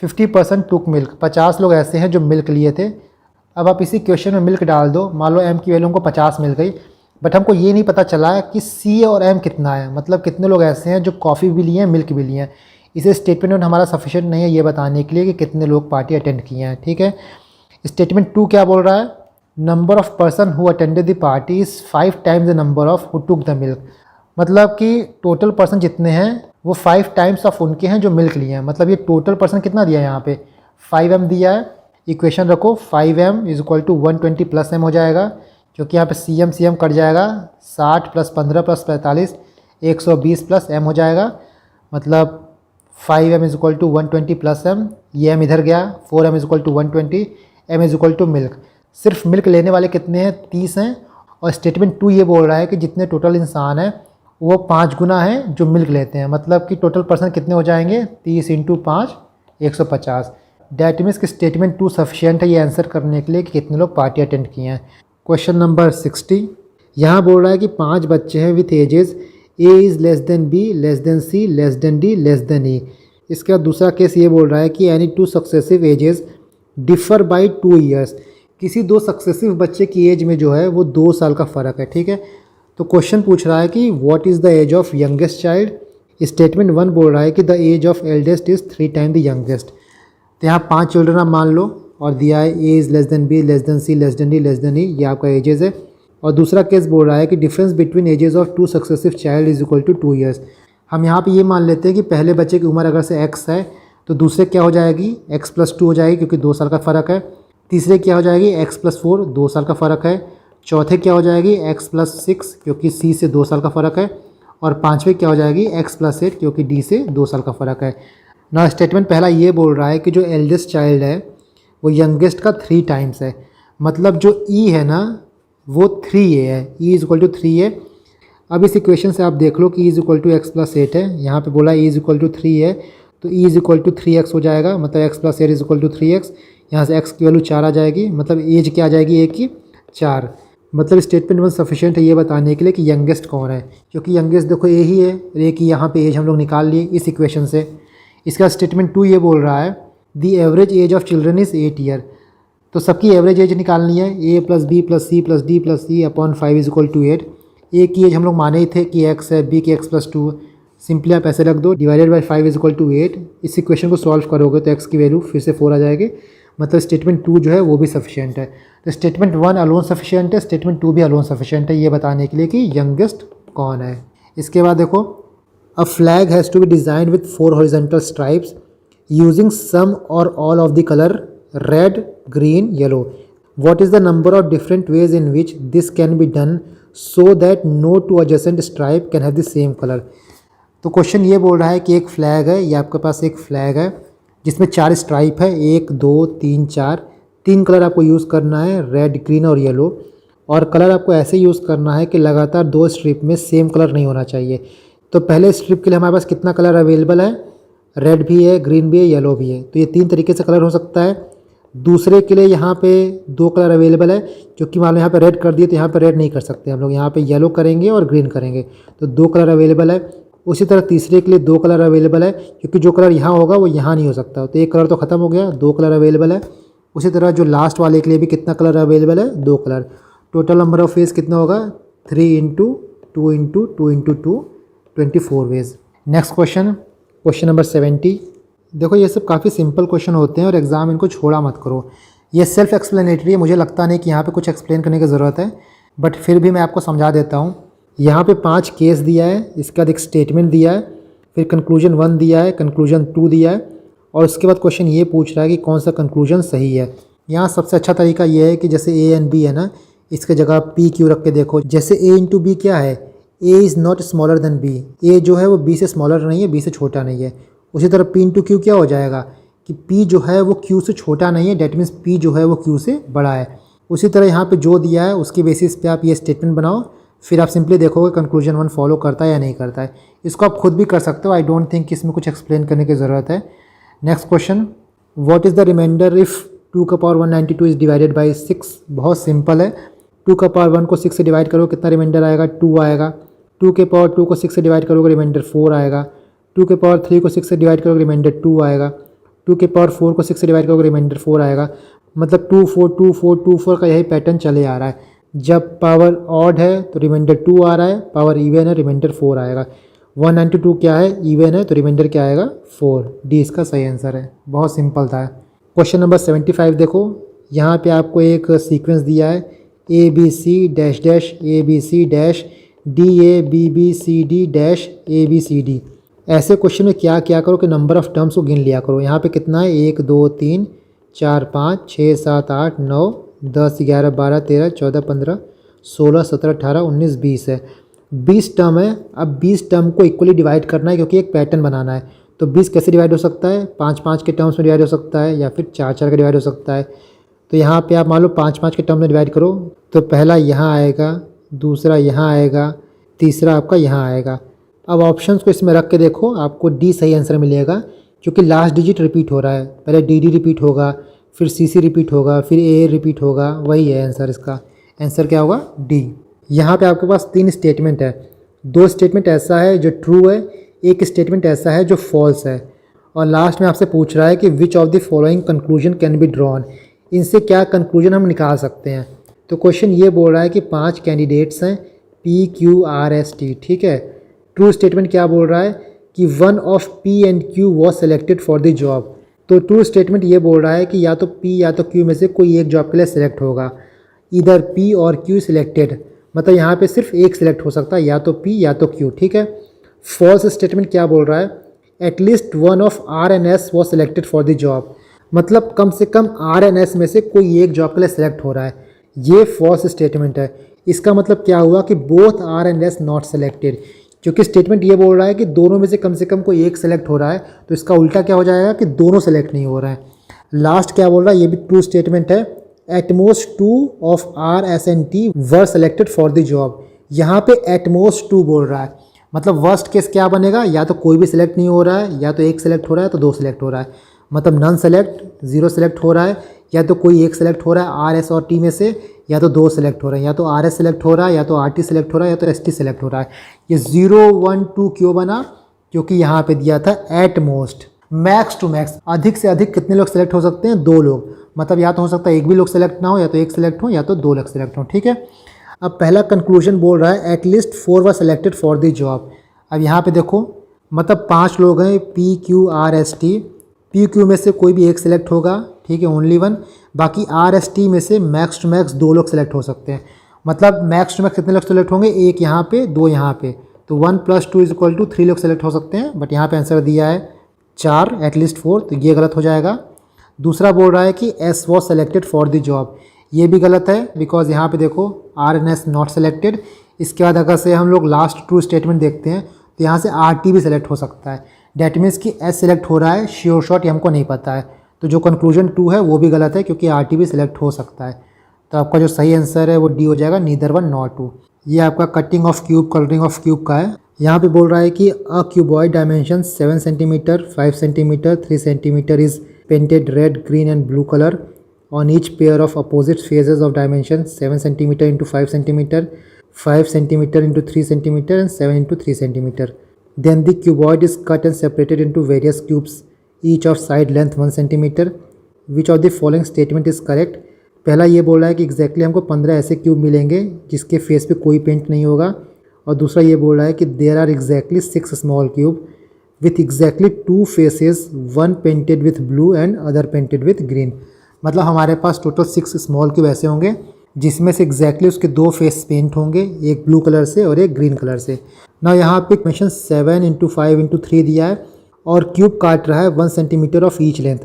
50% टुक मिल्क, 50 लोग ऐसे हैं जो मिल्क लिए थे। अब आप इसी क्वेश्चन में मिल्क डाल दो। मान लो M की वैल्यू हमको 50 मिल गई, बट हमको ये नहीं पता चला है कि C और M कितना है, मतलब कितने लोग ऐसे हैं जो कॉफ़ी भी लिए हैं मिल्क भी लिए हैं। इसे स्टेटमेंट हमारा सफिशिएंट नहीं है ये बताने के लिए कि कितने लोग पार्टी अटेंड किए हैं, ठीक है। स्टेटमेंट 2 क्या बोल रहा है, number of person who attended the party is 5 times the number of who took the milk, मतलब कि टोटल पर्सन जितने हैं वो 5 टाइम्स ऑफ उनके हैं जो मिल्क लिए हैं। मतलब ये टोटल पर्सन कितना दिया है, यहाँ पे 5M दिया है। इक्वेशन रखो 5M = 120 + M हो जाएगा, क्योंकि यहाँ पे CM कट जाएगा। 60 + 15 + 45 120 + M हो जाएगा, मतलब 5M = 120 + M। ये M इधर गया, 4M = 120, M = मिल्क। सिर्फ मिल्क लेने वाले कितने हैं, 30 हैं। और स्टेटमेंट 2 ये बोल रहा है कि जितने टोटल इंसान हैं वो 5 गुना हैं जो मिल्क लेते हैं, मतलब कि टोटल पर्सन कितने हो जाएंगे, 30 × 5 150। डैट मीन्स कि स्टेटमेंट 2 सफिशिएंट है ये आंसर करने के लिए कि कितने लोग पार्टी अटेंड किए हैं। क्वेश्चन नंबर 60, यहाँ बोल रहा है कि 5 बच्चे हैं with ages A is B, C, D, E। इसके बाद दूसरा केस ये बोल रहा है कि any 2 successive ages differ by 2 years, किसी 2 सक्सेसिव बच्चे की एज में जो है वो 2 साल का फ़र्क है, ठीक है। तो क्वेश्चन पूछ रहा है कि what is the age of youngest child. Statement 1 बोल रहा है कि the age of eldest is 3 time the youngest. तो यहाँ 5 चिल्ड्रन आप मान लो और दिया है A is B, C, D, E, ये आपका एजेस है। और दूसरा केस बोल रहा है कि difference between ages of 2 successive child is equal to 2 years. हम यहाँ पे ये मान लेते हैं कि पहले बच्चे की उम्र अगर से x है तो दूसरे क्या हो जाएगी, x + 2 हो जाएगी क्योंकि 2 साल का फ़र्क है। तीसरे क्या हो जाएगी, x + 4, 2 साल का फ़र्क है। चौथे क्या हो जाएगी, x + 6 क्योंकि C से 2 साल का फ़र्क है। और पाँचवें क्या हो जाएगी, x + 8 क्योंकि D से 2 साल का फ़र्क है ना। स्टेटमेंट पहला ये बोल रहा है कि जो एल्डेस्ट चाइल्ड है वो यंगेस्ट का 3 टाइम्स है, मतलब जो E है ना वो 3A है, E = 3A। अब इस इक्वेशन से आप देख लो कि E = x + 8 है, यहाँ पे बोला E = 3 है तो E = 3x हो जाएगा, मतलब x + 8 = 3x। यहाँ से x की वैल्यू 4 आ जाएगी, मतलब एज क्या आ जाएगी A की 4। मतलब स्टेटमेंट 1 सफिशिएंट है ये बताने के लिए कि यंगेस्ट कौन है, क्योंकि यंगेस्ट देखो A ही है, A की यहाँ पे एज हम लोग निकाल लिए इस इक्वेशन से। इसका स्टेटमेंट 2 ये बोल रहा है the average age of children is 8 year. तो सबकी एवरेज एज निकालनी है, a + b + c + d + e upon 5 = 8। a की एज हम लोग माने ही थे कि x है, b की x + 2, सिंपली आप ऐसे रख दो, डिवाइडेड बाई 5 = 8। इस इक्वेशन को सॉल्व करोगे तो x की वैल्यू फिर से 4 आ जाएगी, मतलब स्टेटमेंट 2 जो है वो भी सफिशिएंट है। तो स्टेटमेंट 1 अलोन सफिशिएंट है, स्टेटमेंट 2 भी अलोन सफिशिएंट है, ये बताने के लिए कि यंगेस्ट कौन है। इसके बाद देखो, a flag has to be designed with 4 horizontal stripes using some और all of the colour red, green, yellow. What is the number of different ways in which this can be done so that no two adjacent stripe can have the same color? तो question ये बोल रहा है कि एक flag है, ये आपके पास एक फ्लैग है जिसमें 4 स्ट्राइप है, 1 2 3 4, 3 कलर आपको यूज़ करना है, रेड, ग्रीन और येलो। और कलर आपको ऐसे यूज़ करना है कि लगातार 2 स्ट्रिप में सेम कलर नहीं होना चाहिए। तो पहले स्ट्रिप के लिए हमारे पास कितना कलर अवेलेबल है, रेड भी है, ग्रीन भी है, येलो भी है, तो ये 3 तरीके से कलर हो सकता है। दूसरे के लिए यहाँ पे 2 कलर अवेलेबल है, क्योंकि मान लो यहाँ पे रेड कर दिए तो यहाँ पे रेड नहीं कर सकते हम लोग, यहाँ पे येलो करेंगे और ग्रीन करेंगे, तो 2 कलर अवेलेबल है। उसी तरह तीसरे के लिए 2 कलर अवेलेबल है, क्योंकि जो कलर यहाँ होगा वो यहाँ नहीं हो सकता, तो एक कलर तो ख़त्म हो गया, 2 कलर अवेलेबल है। उसी तरह जो लास्ट वाले के लिए भी कितना कलर अवेलेबल है, 2 colour. Total number of ways कितना होगा, 3 × 2 × 2 × 2, 24 ways. Next question, question number 70। देखो ये सब काफ़ी सिंपल क्वेश्चन होते हैं और एग्ज़ाम इनको छोड़ा मत करो, ये सेल्फ एक्सप्लेनेटरी है, मुझे लगता नहीं कि यहाँ पे कुछ एक्सप्लेन करने की ज़रूरत है, बट फिर भी मैं आपको समझा देता हूँ। यहाँ पे 5 केस दिया है, इसके बाद एक स्टेटमेंट दिया है, फिर कंक्लूजन 1 दिया है, कंक्लूजन 2 दिया है, और उसके बाद क्वेश्चन ये पूछ रहा है कि कौन सा कंक्लूजन सही है। यहाँ सबसे अच्छा तरीका ये है कि जैसे ए एंड बी है ना, इसके जगह पी क्यू रख के देखो। जैसे ए × बी क्या है, A is not smaller than B, A जो है वो बी से स्मॉलर नहीं है, बी से छोटा नहीं है। उसी तरह P × Q क्या हो जाएगा कि P जो है वो Q से छोटा नहीं है, डेट मीन्स P जो है वो Q से बड़ा है। उसी तरह यहाँ पे जो दिया है उसकी बेसिस पे आप ये स्टेटमेंट बनाओ, फिर आप सिंपली देखोगे कंक्लूजन 1 फॉलो करता है या नहीं करता है। इसको आप खुद भी कर सकते हो, आई डोंट थिंक इसमें कुछ एक्सप्लेन करने की ज़रूरत है। Next question, what is the remainder if 2 × 192 is divided by 6। बहुत सिंपल है, 2 × 1 को 6 से डिवाइड करो, कितना रिमाइंडर आएगा, 2 आएगा। 2 × 2 को 6 से डिवाइड करोगे, रिमाइंडर 4 आएगा। 2 × 3 को 6 से डिवाइड करोगे, रिमाइंडर 2 आएगा। 2 × 4 को 6 से डिवाइड करोगे, रिमाइंडर 4 आएगा। मतलब 2 4 2 4 2 4 का यही पैटर्न चले आ रहा है। जब पावर ऑड है तो रिमाइंडर 2 आ रहा है, पावर इवन है रिमाइंडर 4 आएगा। 192 क्या है, इवन है, तो रिमाइंडर क्या आएगा, 4। डी इसका सही आंसर है, बहुत सिंपल था। क्वेश्चन नंबर 75 देखो, यहाँ पे आपको एक सीक्वेंस दिया है, ABC dash dash ABC dash DABBCD dash ABCD। ऐसे क्वेश्चन में क्या क्या करो कि नंबर ऑफ़ टर्म्स को गिन लिया करो। यहाँ पे कितना है, 1 2 3 4 5 6 7 8 9 10 11 12 13 14 15 16 17 18 19 20 है। 20 टर्म है। अब 20 टर्म को इक्वली डिवाइड करना है, क्योंकि एक पैटर्न बनाना है। तो 20 कैसे डिवाइड हो सकता है, 5 5 के टर्म्स में डिवाइड हो सकता है, या फिर 4 4 के डिवाइड हो सकता है। तो यहाँ पे आप मान लो 5 5 के टर्म में डिवाइड करो, तो पहला यहाँ आएगा, दूसरा यहाँ आएगा, तीसरा आपका यहाँ आएगा। अब ऑप्शंस को इसमें रख के देखो, आपको डी सही आंसर मिलेगा, क्योंकि लास्ट डिजिट रिपीट हो रहा है। पहले डी रिपीट होगा, फिर सी रिपीट होगा, फिर ए रिपीट होगा, वही है आंसर। इसका आंसर क्या होगा, डी। यहाँ पे आपके पास 3 स्टेटमेंट है, 2 स्टेटमेंट ऐसा है जो ट्रू है, एक स्टेटमेंट ऐसा है जो फॉल्स है, और लास्ट में आपसे पूछ रहा है कि which of the following conclusion can be drawn. इनसे क्या कंक्लूजन हम निकाल सकते हैं। तो क्वेश्चन ये बोल रहा है कि 5 कैंडिडेट्स हैं, PQRST, ठीक है। ट्रू स्टेटमेंट क्या बोल रहा है कि 1 of P and Q was selected for the job. तो ट्रू स्टेटमेंट ये बोल रहा है कि या तो P या तो Q में से कोई एक जॉब के लिए सिलेक्ट होगा, इधर P और Q सिलेक्टेड, मतलब यहाँ पे सिर्फ एक सिलेक्ट हो सकता है, या तो P या तो Q, ठीक है। फॉल्स स्टेटमेंट क्या बोल रहा है, at least 1 of R and S was selected for the job, मतलब कम से कम R and S में से कोई एक जॉब के लिए सिलेक्ट हो रहा है, ये फॉल्स स्टेटमेंट है। इसका मतलब क्या हुआ कि both R and S not selected, क्योंकि स्टेटमेंट ये बोल रहा है कि दोनों में से कम कोई एक सेलेक्ट हो रहा है, तो इसका उल्टा क्या हो जाएगा कि दोनों सेलेक्ट नहीं हो रहा है। लास्ट क्या बोल रहा है, ये भी ट्रू स्टेटमेंट है, at most 2 of R S and T were selected for the job. यहाँ पे एटमोस्ट 2 बोल रहा है, मतलब वर्स्ट केस क्या बनेगा, या तो कोई भी सिलेक्ट नहीं हो रहा है, या तो एक सिलेक्ट हो रहा है, तो 2 सिलेक्ट हो रहा है, मतलब नन सेलेक्ट, 0 सेलेक्ट हो रहा है, या तो कोई एक सिलेक्ट हो रहा है R S और T में से, या तो 2 सेलेक्ट हो रहे हैं, या तो R S सेलेक्ट हो रहा है, या तो R T सेलेक्ट हो रहा है, या तो S T सेलेक्ट हो रहा है। ये 0 1 2 क्यों बना, क्योंकि यहाँ पे दिया था at most. Max to max अधिक से अधिक कितने लोग सेलेक्ट हो सकते हैं? 2 लोग। मतलब या तो हो सकता है एक भी लोग सेलेक्ट ना हो, या तो एक सेलेक्ट हो, या तो 2 लोग सेलेक्ट हो। ठीक है। अब पहला कंक्लूजन बोल रहा है at least 4 were selected for the job. अब यहाँ पे देखो, मतलब 5 लोग हैं, PQRST। PQ में से कोई भी एक सिलेक्ट होगा, ठीक है, ओनली वन। बाकी RST में से मैक्स टू मैक्स 2 लोग सेलेक्ट हो सकते हैं। मतलब मैक्स टू मैक्स कितने लोग सेलेक्ट होंगे? एक यहाँ पे, 2 यहाँ पे, तो 1 + 2 = 3 लोग सेलेक्ट हो सकते हैं। बट यहाँ पे आंसर दिया है 4, एटलीस्ट 4, तो ये गलत हो जाएगा। दूसरा बोल रहा है कि S was selected for the job. ये भी गलत है, बिकॉज यहाँ पे देखो RNS नॉट सेलेक्टेड। इसके बाद अगर से हम लोग लास्ट ट्रू स्टेटमेंट देखते हैं तो यहाँ से RT भी सेलेक्ट हो सकता है। डैट मीन्स कि S सेलेक्ट हो रहा है, श्योर शॉट ये हमको नहीं पता है। तो जो कंक्लूजन 2 है वो भी गलत है, क्योंकि RT भी सिलेक्ट हो सकता है। तो आपका जो सही आंसर है वो D हो जाएगा, नीदर 1 नॉर 2। ये आपका cutting of cube, colouring of cube का है। यहाँ पे बोल रहा है कि a cuboid dimension 7 centimetre, 5 centimetre, 3 centimetre is painted red, green and blue colour on each pair of opposite phases of dimension 7 centimeter into 5 centimeter, 5 centimeter into 3 centimeter and 7 into 3 centimeter. Then the cuboid is cut and separated into various cubes, each of side length 1 centimeter. Which of the following statement is correct? पहला ये बोल रहा है कि exactly हमको 15 ऐसे cube मिलेंगे जिसके फेस पे कोई पेंट नहीं होगा। और दूसरा ये बोल रहा है कि there are exactly 6 small cube with exactly 2 faces, 1 painted with blue and other painted with green. मतलब हमारे पास टोटल 6 स्मॉल क्यूब ऐसे होंगे जिसमें से एग्जैक्टली उसके 2 फेस पेंट होंगे, एक ब्लू कलर से और एक ग्रीन कलर से ना। यहाँ पे क्वेश्चन 7 × 5 × 3 दिया है और क्यूब काट रहा है 1 सेंटीमीटर ऑफ ईच लेंथ।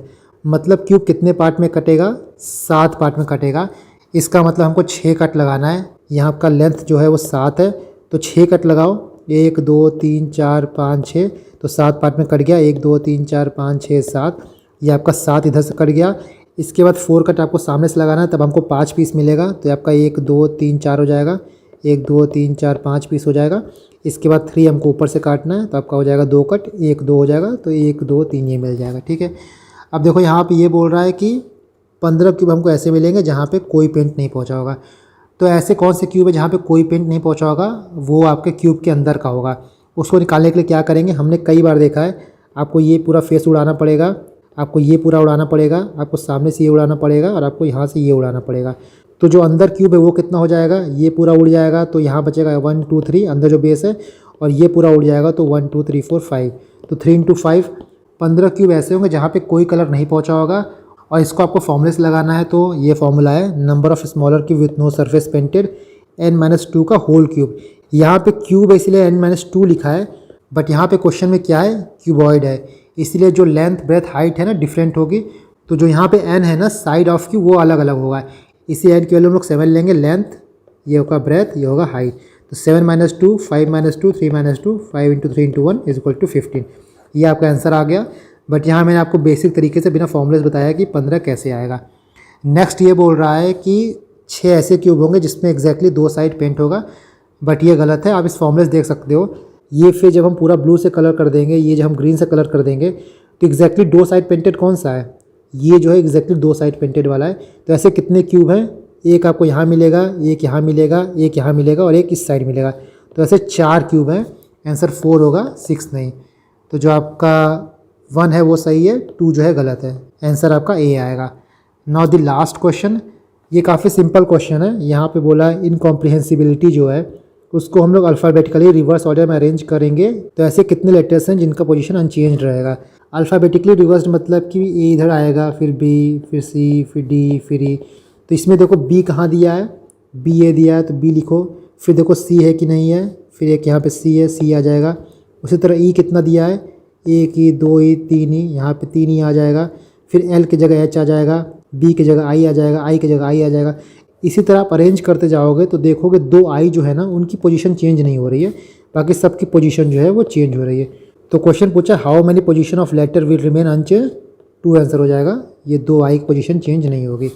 मतलब क्यूब कितने पार्ट में कटेगा? 7 पार्ट में कटेगा। इसका मतलब हमको 6 कट लगाना है। यहाँ का लेंथ जो है वो 7 है, तो 6 कट लगाओ। 1 2 3 4 5 6, तो 7 पार्ट में कट गया। 1 2 3 4 5 6 7, ये आपका 7 इधर से कट गया। इसके बाद 4 कट आपको सामने से लगाना है, तब हमको 5 पीस मिलेगा। तो आपका 1 2 3 4 हो जाएगा, 1 2 3 4 5 पीस हो जाएगा। इसके बाद 3 हमको ऊपर से काटना है, तो आपका हो जाएगा 2 कट, 1 2 हो जाएगा, तो 1 2 3 ये मिल जाएगा। ठीक है। अब देखो यहाँ पे ये बोल रहा है कि 15 क्यूब हमको ऐसे मिलेंगे जहाँ पे कोई पेंट नहीं पहुँचा होगा। तो ऐसे कौन से क्यूब है जहाँ पे कोई पेंट नहीं पहुँचा होगा? वो आपके क्यूब के अंदर का होगा। उसको निकालने के लिए क्या करेंगे? हमने कई बार देखा है, आपको ये पूरा फेस उड़ाना पड़ेगा, आपको ये पूरा उड़ाना पड़ेगा, आपको सामने से ये उड़ाना पड़ेगा और आपको यहाँ से ये उड़ाना पड़ेगा। तो जो अंदर क्यूब है वो कितना हो जाएगा? ये पूरा उड़ जाएगा, तो यहाँ बचेगा 1 2 3 अंदर जो बेस है, और ये पूरा उड़ जाएगा, तो 1 2 3 4 5, तो 3 × 5 15 क्यूब ऐसे होंगे जहाँ पे कोई कलर नहीं पहुँचा होगा। और इसको आपको फॉर्मूले से लगाना है, तो ये फॉर्मूला है number of smaller cube with no surface painted n-2 का होल क्यूब। यहाँ पे क्यूब है इसलिए n-2 लिखा है, बट यहाँ पे क्वेश्चन में क्या है? क्यूबॉइड है, इसलिए जो लेंथ ब्रेथ हाइट है ना डिफरेंट होगी। तो जो यहाँ पे n है ना साइड ऑफ क्यूब वो अलग अलग होगा, इसी n की वैल्यू हम लोग 7 लेंगे। लेंथ ये होगा ब्रेथ, ये होगा हाइट। तो 7 - 2 5 - 2 3 - 2 5 × 3 × 1 = 15। ये आपका आंसर आ गया। बट यहाँ मैंने आपको बेसिक तरीके से बिना फॉर्मूलेस बताया कि 15 कैसे आएगा। नेक्स्ट ये बोल रहा है कि 6 ऐसे क्यूब होंगे जिसमें एग्जैक्टली 2 साइड पेंट होगा, बट ये गलत है। आप इस फॉर्मूले से देख सकते हो, ये फिर जब हम पूरा ब्लू से कलर कर देंगे, ये जब हम ग्रीन से कलर कर देंगे, तो एग्जैक्टली 2 साइड पेंटेड कौन सा है? ये जो है एग्जैक्टली 2 साइड पेंटेड वाला है। तो ऐसे कितने क्यूब हैं? एक आपको यहाँ मिलेगा, एक यहाँ मिलेगा, एक यहाँ मिलेगा और एक इस साइड मिलेगा। तो ऐसे 4 क्यूब हैं। आंसर 4 होगा, 6 नहीं। तो जो आपका 1 है वो सही है, 2 जो है गलत है। आंसर आपका ए आएगा। नाउ द लास्ट क्वेश्चन, ये काफ़ी सिंपल क्वेश्चन है। यहाँ पे बोला इनकॉम्प्रिहेंसिबिलिटी जो है उसको हम लोग अल्फ़ाबेटिकली रिवर्स ऑर्डर में अरेंज करेंगे। तो ऐसे कितने लेटर्स हैं जिनका पोजीशन अनचेंज रहेगा? अल्फ़ाबेटिकली रिवर्स मतलब कि ए इधर आएगा, फिर बी, फिर सी, फिर डी, फिर ई। तो इसमें देखो बी कहाँ दिया है? बी ए दिया है, तो बी लिखो। फिर देखो सी है कि नहीं है, फिर एक यहाँ पे सी है, सी आ जाएगा। उसी तरह ई कितना दिया है? 1 ई, 2 ई, 3 ई, यहाँ पे 3 ई आ जाएगा। फिर एल की जगह एच आ जाएगा, बी की जगह आई आ जाएगा, आई की जगह आई आ जाएगा। इसी तरह आप अरेंज करते जाओगे तो देखोगे 2 आई जो है ना उनकी पोजीशन चेंज नहीं हो रही है, बाकी सबकी पोजीशन जो है वो चेंज हो रही है। तो क्वेश्चन पूछा how many position of letter will remain unchanged? 2 answer हो जाएगा। ये 2 आई की पोजीशन चेंज नहीं होगी।